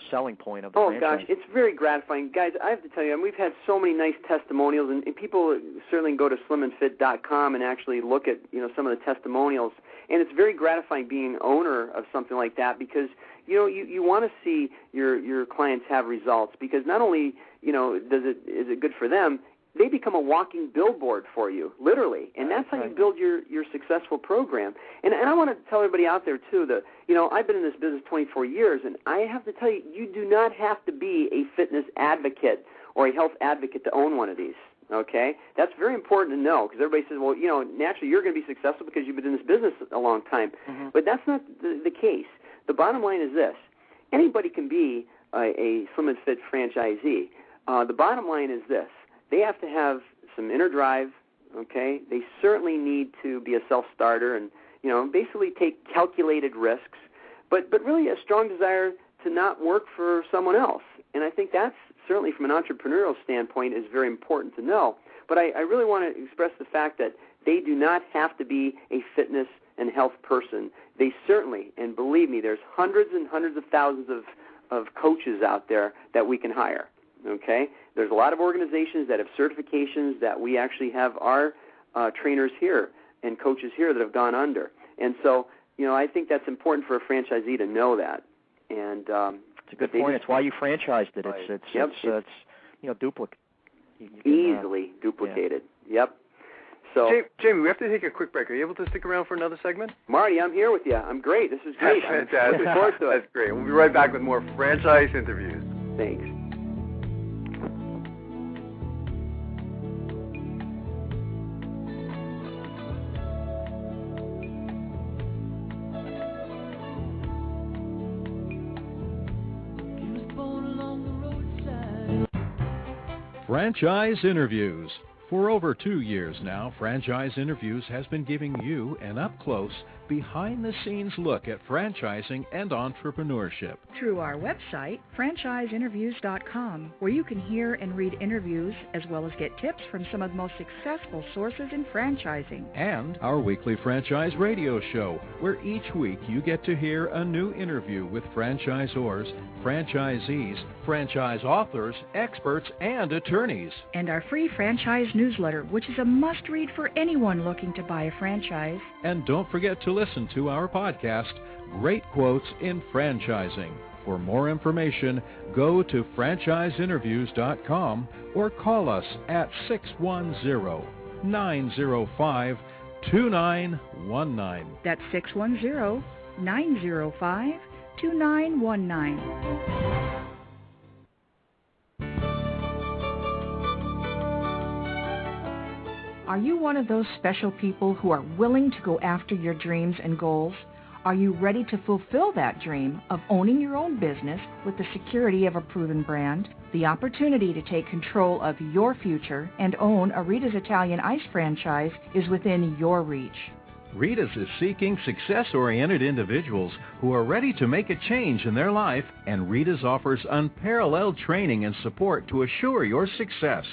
selling point of the franchise. Oh, gosh, it's very gratifying. Guys, I have to tell you, we've had so many nice testimonials, and people certainly go to slimandfit.com and actually look at, some of the testimonials. And it's very gratifying being an owner of something like that because, you want to see your clients have results because not only, is it good for them, they become a walking billboard for you, literally. And that's how you build your successful program. And I want to tell everybody out there, too, that, I've been in this business 24 years, and I have to tell you, you do not have to be a fitness advocate or a health advocate to own one of these, okay? That's very important to know because everybody says, well, naturally you're going to be successful because you've been in this business a long time. But that's not the case. The bottom line is this. Anybody can be a Slim and Fit franchisee. The bottom line is this. They have to have some inner drive, okay? They certainly need to be a self-starter and, basically take calculated risks, but really a strong desire to not work for someone else. And I think that's certainly from an entrepreneurial standpoint is very important to know. But I really want to express the fact that they do not have to be a fitness and health person. They certainly, and believe me, there's hundreds and hundreds of thousands of coaches out there that we can hire. Okay, there's a lot of organizations that have certifications that we actually have our trainers here and coaches here that have gone under. And so, I think that's important for a franchisee to know that. And it's a good point. It's why you franchised it. Right. It's duplicate. Easily duplicated. Yeah. Yep. So, Jamie, we have to take a quick break. Are you able to stick around for another segment? Marty, I'm here with you. I'm great. This is great. Fantastic. I'm looking forward to it. That's great. We'll be right back with more franchise interviews. Thanks. Franchise Interviews. For over 2 years now, Franchise Interviews has been giving you an up-close, behind-the-scenes look at franchising and entrepreneurship. Through our website, franchiseinterviews.com, where you can hear and read interviews as well as get tips from some of the most successful sources in franchising. And our weekly franchise radio show, where each week you get to hear a new interview with franchisors, franchisees, franchise authors, experts, and attorneys. And our free franchise newsletter, which is a must-read for anyone looking to buy a franchise. And don't forget to listen to our podcast, Great Quotes in Franchising. For more information, go to franchiseinterviews.com or call us at 610-905-2919. That's 610-905-2919. Are you one of those special people who are willing to go after your dreams and goals? Are you ready to fulfill that dream of owning your own business with the security of a proven brand? The opportunity to take control of your future and own a Rita's Italian Ice franchise is within your reach. Rita's is seeking success-oriented individuals who are ready to make a change in their life, and Rita's offers unparalleled training and support to assure your success.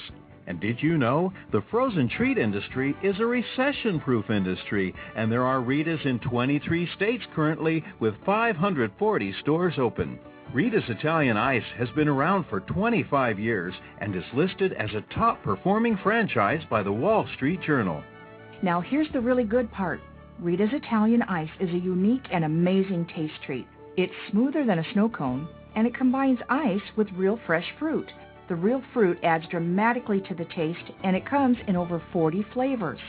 And did you know the frozen treat industry is a recession-proof industry, and there are Rita's in 23 states currently with 540 stores open. Rita's Italian Ice has been around for 25 years and is listed as a top-performing franchise by the Wall Street Journal. Now here's the really good part. Rita's Italian Ice is a unique and amazing taste treat. It's smoother than a snow cone, and it combines ice with real fresh fruit. The real fruit adds dramatically to the taste, and it comes in over 40 flavors.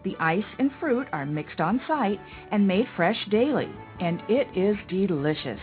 The ice and fruit are mixed on site and made fresh daily, and it is delicious.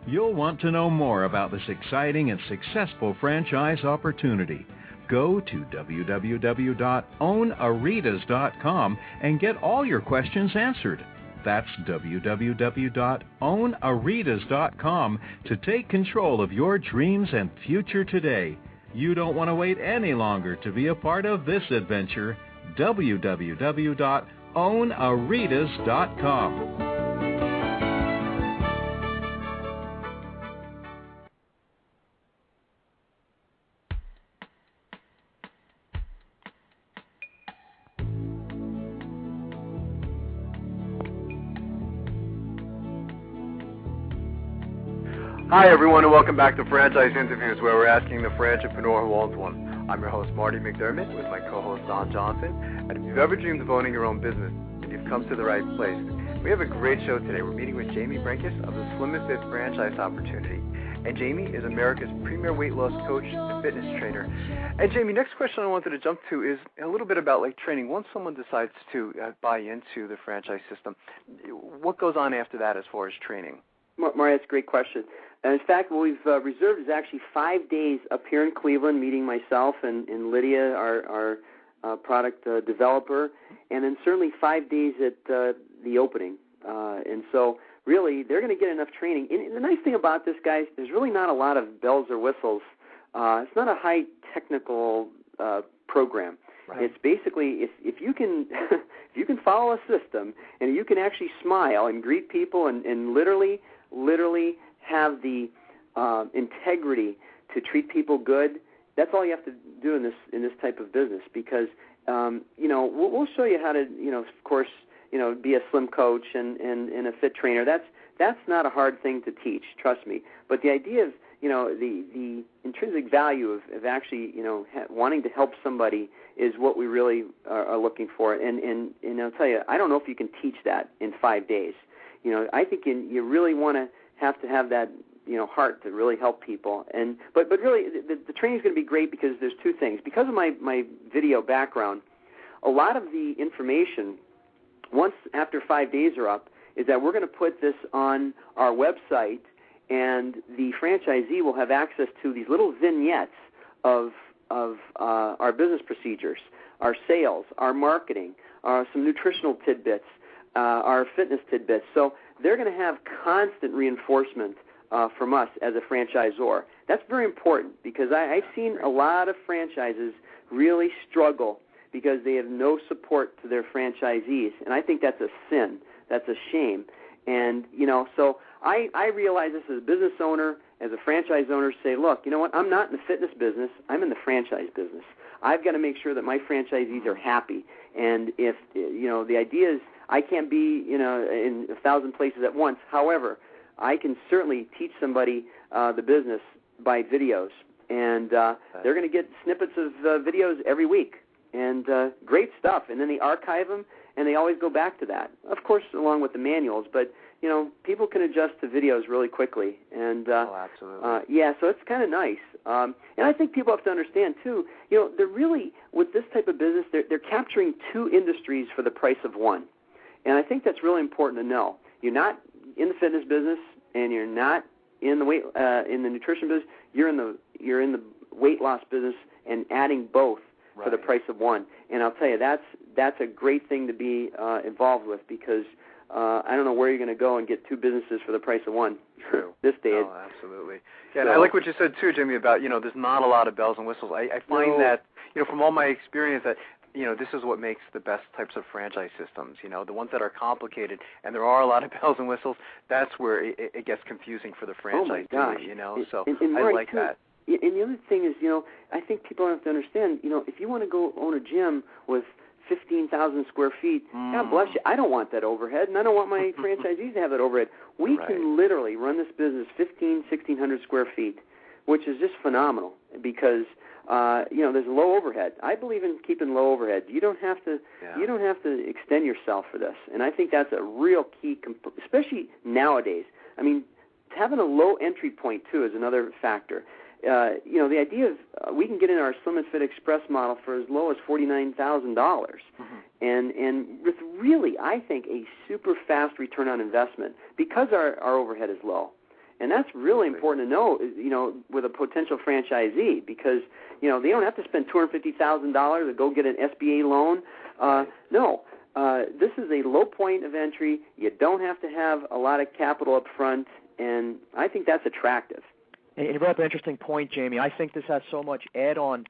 You'll want to know more about this exciting and successful franchise opportunity. Go to www.ownaritas.com and get all your questions answered. That's www.ownaritas.com to take control of your dreams and future today. You don't want to wait any longer to be a part of this adventure. www.ownaritas.com. Hi, everyone, and welcome back to Franchise Interviews, where we're asking the franchipreneur who owns one. I'm your host, Marty McDermott, with my co-host, Don Johnson. And if you've ever dreamed of owning your own business, then you've come to the right place. We have a great show today. We're meeting with Jaime Brenkus of the Slim and Fit franchise opportunity. And Jaime is America's premier weight loss coach and fitness trainer. And Jaime, next question I wanted to jump to is a little bit about training. Once someone decides to buy into the franchise system, what goes on after that as far as training? Marty, that's a great question. And in fact, what we've reserved is actually 5 days up here in Cleveland, meeting myself and Lydia, our product developer, and then certainly 5 days at the opening. And so really, they're going to get enough training. And the nice thing about this, guys, there's really not a lot of bells or whistles. It's not a high technical program. Right. It's basically if you can if you can follow a system and you can actually smile and greet people and literally have the integrity to treat people good, that's all you have to do in this type of business. Because we'll show you how to of course be a slim coach and a fit trainer. That's not a hard thing to teach, trust me. But the idea of the intrinsic value of actually wanting to help somebody is what we really are looking for. And I'll tell you, I don't know if you can teach that in 5 days. I think you really want to have that heart to really help people. But really, the training is going to be great because there's two things. Because of my video background, a lot of the information, once after 5 days are up, is that we're going to put this on our website, and the franchisee will have access to these little vignettes of our business procedures, our sales, our marketing, some nutritional tidbits, our fitness tidbits. So they're going to have constant reinforcement from us as a franchisor. That's very important because I've seen a lot of franchises really struggle because they have no support to their franchisees, and I think that's a sin. That's a shame. And, so I realize this as a business owner, as a franchise owner, say, look, you know what, I'm not in the fitness business. I'm in the franchise business. I've got to make sure that my franchisees are happy. And if, the idea is I can't be, in 1,000 places at once. However, I can certainly teach somebody the business by videos. And they're going to get snippets of videos every week. And great stuff. And then they archive them, and they always go back to that. Of course, along with the manuals, but people can adjust to videos really quickly. And absolutely. So it's kind of nice. And I think people have to understand too. They're really, with this type of business, they're capturing two industries for the price of one. And I think that's really important to know. You're not in the fitness business, and you're not in the in the nutrition business. You're in the weight loss business, and adding both for the price of one. And I'll tell you, that's a great thing to be involved with because I don't know where you're going to go and get two businesses for the price of one. True. This day. Oh, absolutely. Yeah, and I like what you said too, Jimmy, about there's not a lot of bells and whistles. I find that from all my experience that this is what makes the best types of franchise systems. The ones that are complicated and there are a lot of bells and whistles. That's where it gets confusing for the franchisee. Oh my gosh. So and I like that. And the other thing is, I think people have to understand, if you want to go own a gym with 15,000 square feet, God bless you, I don't want that overhead, and I don't want my franchisees to have that overhead. We can literally run this business 1,600 square feet, which is just phenomenal because, there's low overhead. I believe in keeping low overhead. You don't have to extend yourself for this, and I think that's a real key, especially nowadays. I mean, having a low entry point, too, is another factor. The idea of we can get in our Slim and Fit Express model for as low as $49,000, and with really, I think, a super fast return on investment because our overhead is low, and that's really important to know. With a potential franchisee because they don't have to spend $250,000 to go get an SBA loan. No. This is a low point of entry. You don't have to have a lot of capital up front, and I think that's attractive. And you brought up an interesting point, Jamie. I think this has so much add-on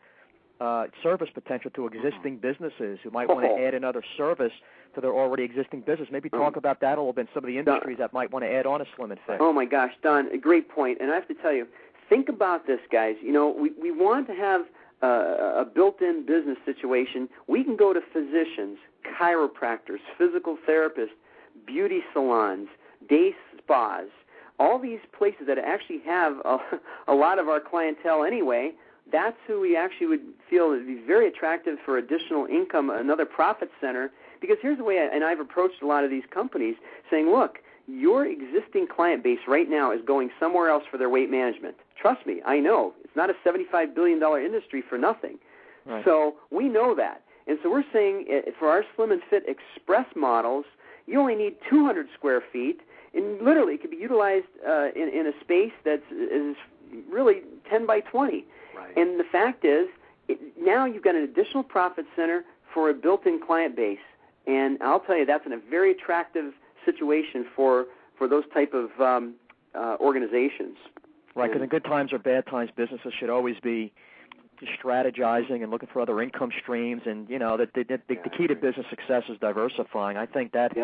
service potential to existing businesses who might want to add another service to their already existing business. Maybe talk about that a little bit, some of the industries that might want to add on a Slim and Fit. Oh, my gosh, Don, a great point. And I have to tell you, think about this, guys. We want to have a built-in business situation. We can go to physicians, chiropractors, physical therapists, beauty salons, day spas, all these places that actually have a lot of our clientele anyway. That's who we actually would feel would be very attractive for additional income, another profit center. Because here's the way, and I've approached a lot of these companies saying, look, your existing client base right now is going somewhere else for their weight management. Trust me, I know. It's not a $75 billion industry for nothing. Right. So we know that. And so we're saying for our Slim and Fit Express models, you only need 200 square feet, and literally it could be utilized in a space that's is really 10 by 20. Right. And the fact is, now you've got an additional profit center for a built-in client base. And I'll tell you, that's a very attractive situation for those type of organizations. Right, because in good times or bad times, businesses should always be strategizing and looking for other income streams. And, the key to business success is diversifying. I think that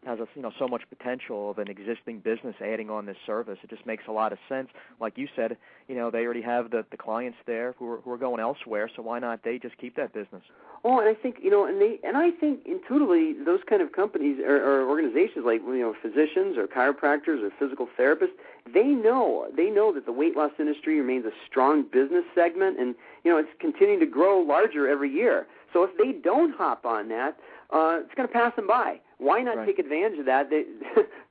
has so much potential of an existing business adding on this service. It just makes a lot of sense. Like you said, they already have the clients there who are going elsewhere, so why not they just keep that business? Oh, and I think, and I think intuitively those kind of companies or organizations like, physicians or chiropractors or physical therapists, they know that the weight loss industry remains a strong business segment, and, it's continuing to grow larger every year. So if they don't hop on that, it's going to pass them by. why not take advantage of that?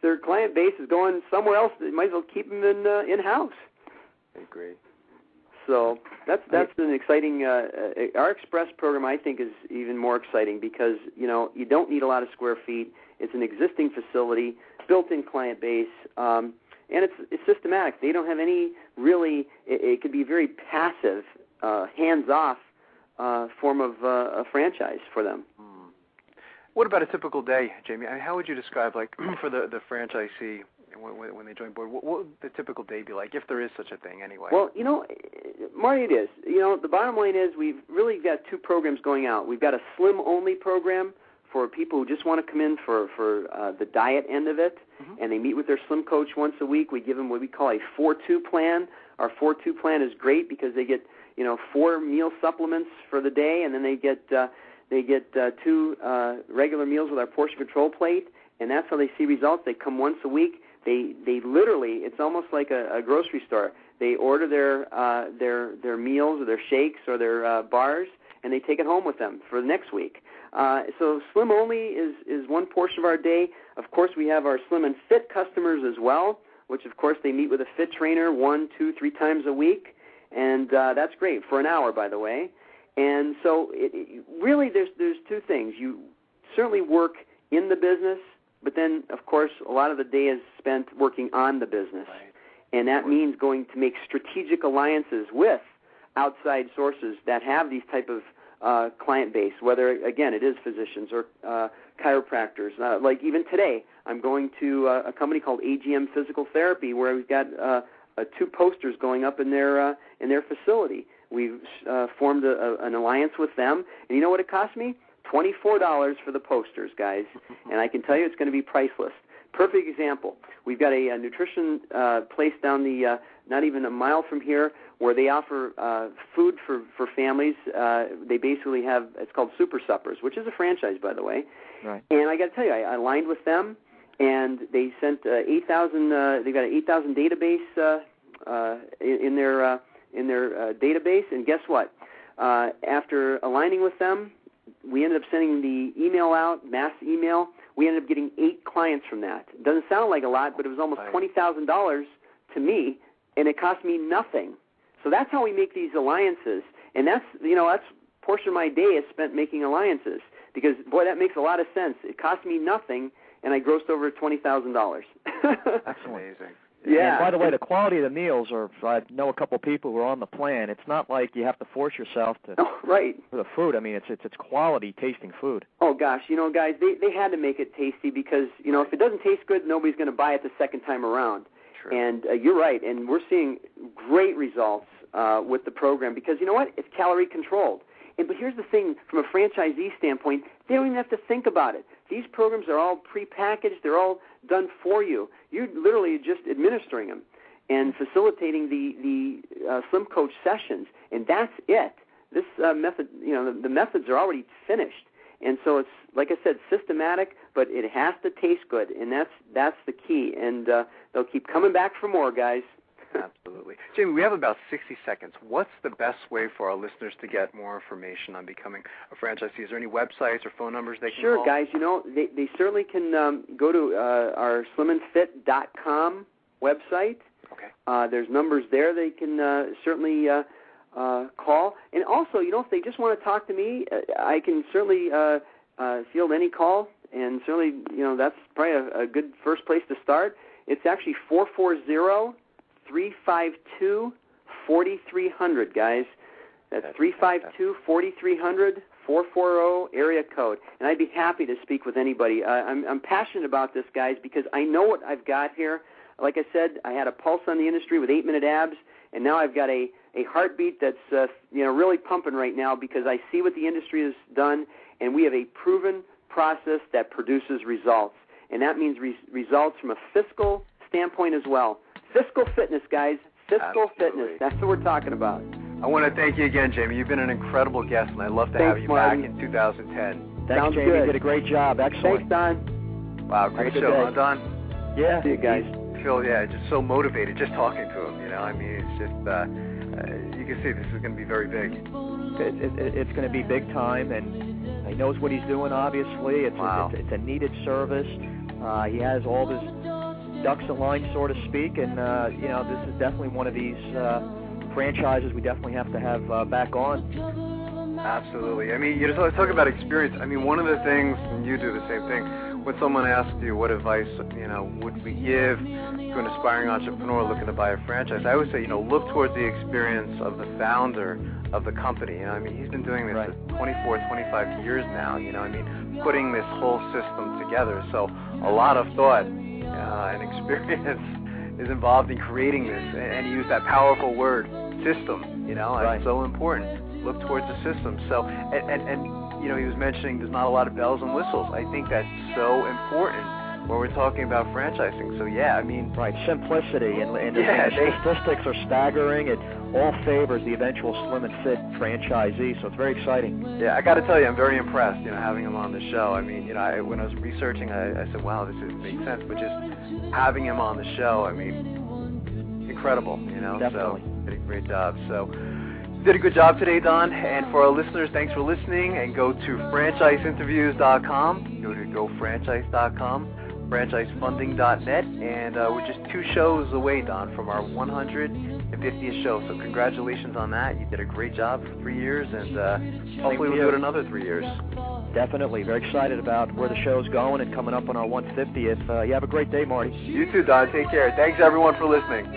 Their client base is going somewhere else. They might as well keep them in-house. I agree. So that's an exciting. Our Express program, I think, is even more exciting because you don't need a lot of square feet. It's an existing facility, built-in client base, and it's systematic. They don't have any really. It could be a very passive, hands-off form of a franchise for them. What about a typical day, Jamie? I mean, how would you describe, like, for the franchisee when they join board, what would the typical day be like, if there is such a thing anyway? Well, Marty, it is. The bottom line is we've really got two programs going out. We've got a slim-only program for people who just want to come in for the diet end of it, and they meet with their slim coach once a week. We give them what we call a 4-2 plan. Our 4-2 plan is great because they get 4 meal supplements for the day, and then they get 2 regular meals with our portion control plate, and that's how they see results. They come once a week. They literally, it's almost like a grocery store. They order their meals or their shakes or their bars, and they take it home with them for the next week. So Slim Only is one portion of our day. Of course, we have our Slim and Fit customers as well, which, of course, they meet with a fit trainer 1, 2, 3 times a week, and that's great, for an hour, by the way. And so really there's 2 things. You certainly work in the business, but then, of course, a lot of the day is spent working on the business. Right. And that means going to make strategic alliances with outside sources that have these type of client base, whether, again, it is physicians or chiropractors. Like even today, I'm going to a company called AGM Physical Therapy where we've got 2 posters going up in their facility. We've formed an alliance with them. And you know what it cost me? $24 for the posters, guys. And I can tell you it's going to be priceless. Perfect example. We've got a nutrition place down not even a mile from here, where they offer food for families. They basically have, it's called Super Suppers, which is a franchise, by the way. Right. And I got to tell you, I aligned with them, and they sent 8,000. They got an 8,000 database in their database. And guess what? After aligning with them, we ended up sending the email out, mass email. We ended up getting 8 clients from that. It doesn't sound like a lot, but it was almost $20,000 to me, and it cost me nothing. So that's how we make these alliances, and that's portion of my day is spent making alliances because, boy, that makes a lot of sense. It cost me nothing, and I grossed over $20,000. That's amazing. Yeah. And by the way, the quality of the meals are, I know a couple of people who are on the plan. It's not like you have to force yourself to for the food. I mean, it's quality tasting food. Oh, gosh. Guys, they had to make it tasty because, if it doesn't taste good, nobody's going to buy it the second time around. True. And you're right, and we're seeing great results with the program because, you know what? It's calorie controlled. But here's the thing, from a franchisee standpoint, they don't even have to think about it. These programs are all prepackaged. They're all done for you. You're literally just administering them and facilitating the Slim Coach sessions, and that's it. This method, the methods are already finished. And so it's, like I said, systematic, but it has to taste good, and that's the key. And they'll keep coming back for more, guys. Absolutely. Jamie, we have about 60 seconds. What's the best way for our listeners to get more information on becoming a franchisee? Is there any websites or phone numbers they can call? Sure, guys. They certainly can go to our slimandfit.com website. Okay. There's numbers there they can certainly call. And also, if they just want to talk to me, I can certainly field any call. And certainly, that's probably a good first place to start. It's actually 440-352-4300, guys. That's 352-4300, 440 area code. And I'd be happy to speak with anybody. I'm passionate about this, guys, because I know what I've got here. Like I said, I had a pulse on the industry with 8-minute abs, and now I've got a heartbeat that's really pumping right now because I see what the industry has done, and we have a proven process that produces results. And that means results from a fiscal standpoint as well. Fiscal fitness, guys. Fiscal fitness. That's what we're talking about. I want to thank you again, Jamie. You've been an incredible guest, and I'd love to have you back in 2010. Thanks, Jamie. You did a great job. Excellent. Thanks, Don. Wow, great show, huh, Don? Yeah. See you guys. I feel, just so motivated just talking to him. I mean, it's just, you can see this is going to be very big. It's going to be big time, and He knows what he's doing, obviously. It's a needed service. He has all his ducks in line, so to speak, and, this is definitely one of these franchises we definitely have to have back on. Absolutely. I mean, you just talk about experience. I mean, one of the things, and you do the same thing, when someone asks you what advice, would we give to an aspiring entrepreneur looking to buy a franchise, I always say, look towards the experience of the founder of the company. I mean, he's been doing this for 24, 25 years now, putting this whole system together. So a lot of thought and experience is involved in creating this, and you use that powerful word, system, it's so important. Look towards the system. So, and he was mentioning there's not a lot of bells and whistles. I think that's so important when we're talking about franchising. So, simplicity, and the statistics are staggering. It all favors the eventual slim and fit franchisee, so it's very exciting. Yeah, I got to tell you, I'm very impressed, having him on the show. I mean, when I was researching, I said, wow, this makes sense, but just having him on the show, I mean, incredible, Definitely. So did a great job. So did a good job today, Don. And for our listeners, thanks for listening. And go to franchiseinterviews.com. Go to gofranchise.com, franchisefunding.net. And we're just 2 shows away, Don, from our 150th show. So congratulations on that. You did a great job for 3 years, and hopefully we'll do it another 3 years. Definitely. Very excited about where the show's going and coming up on our 150th. You have a great day, Marty. You too, Don. Take care. Thanks, everyone, for listening.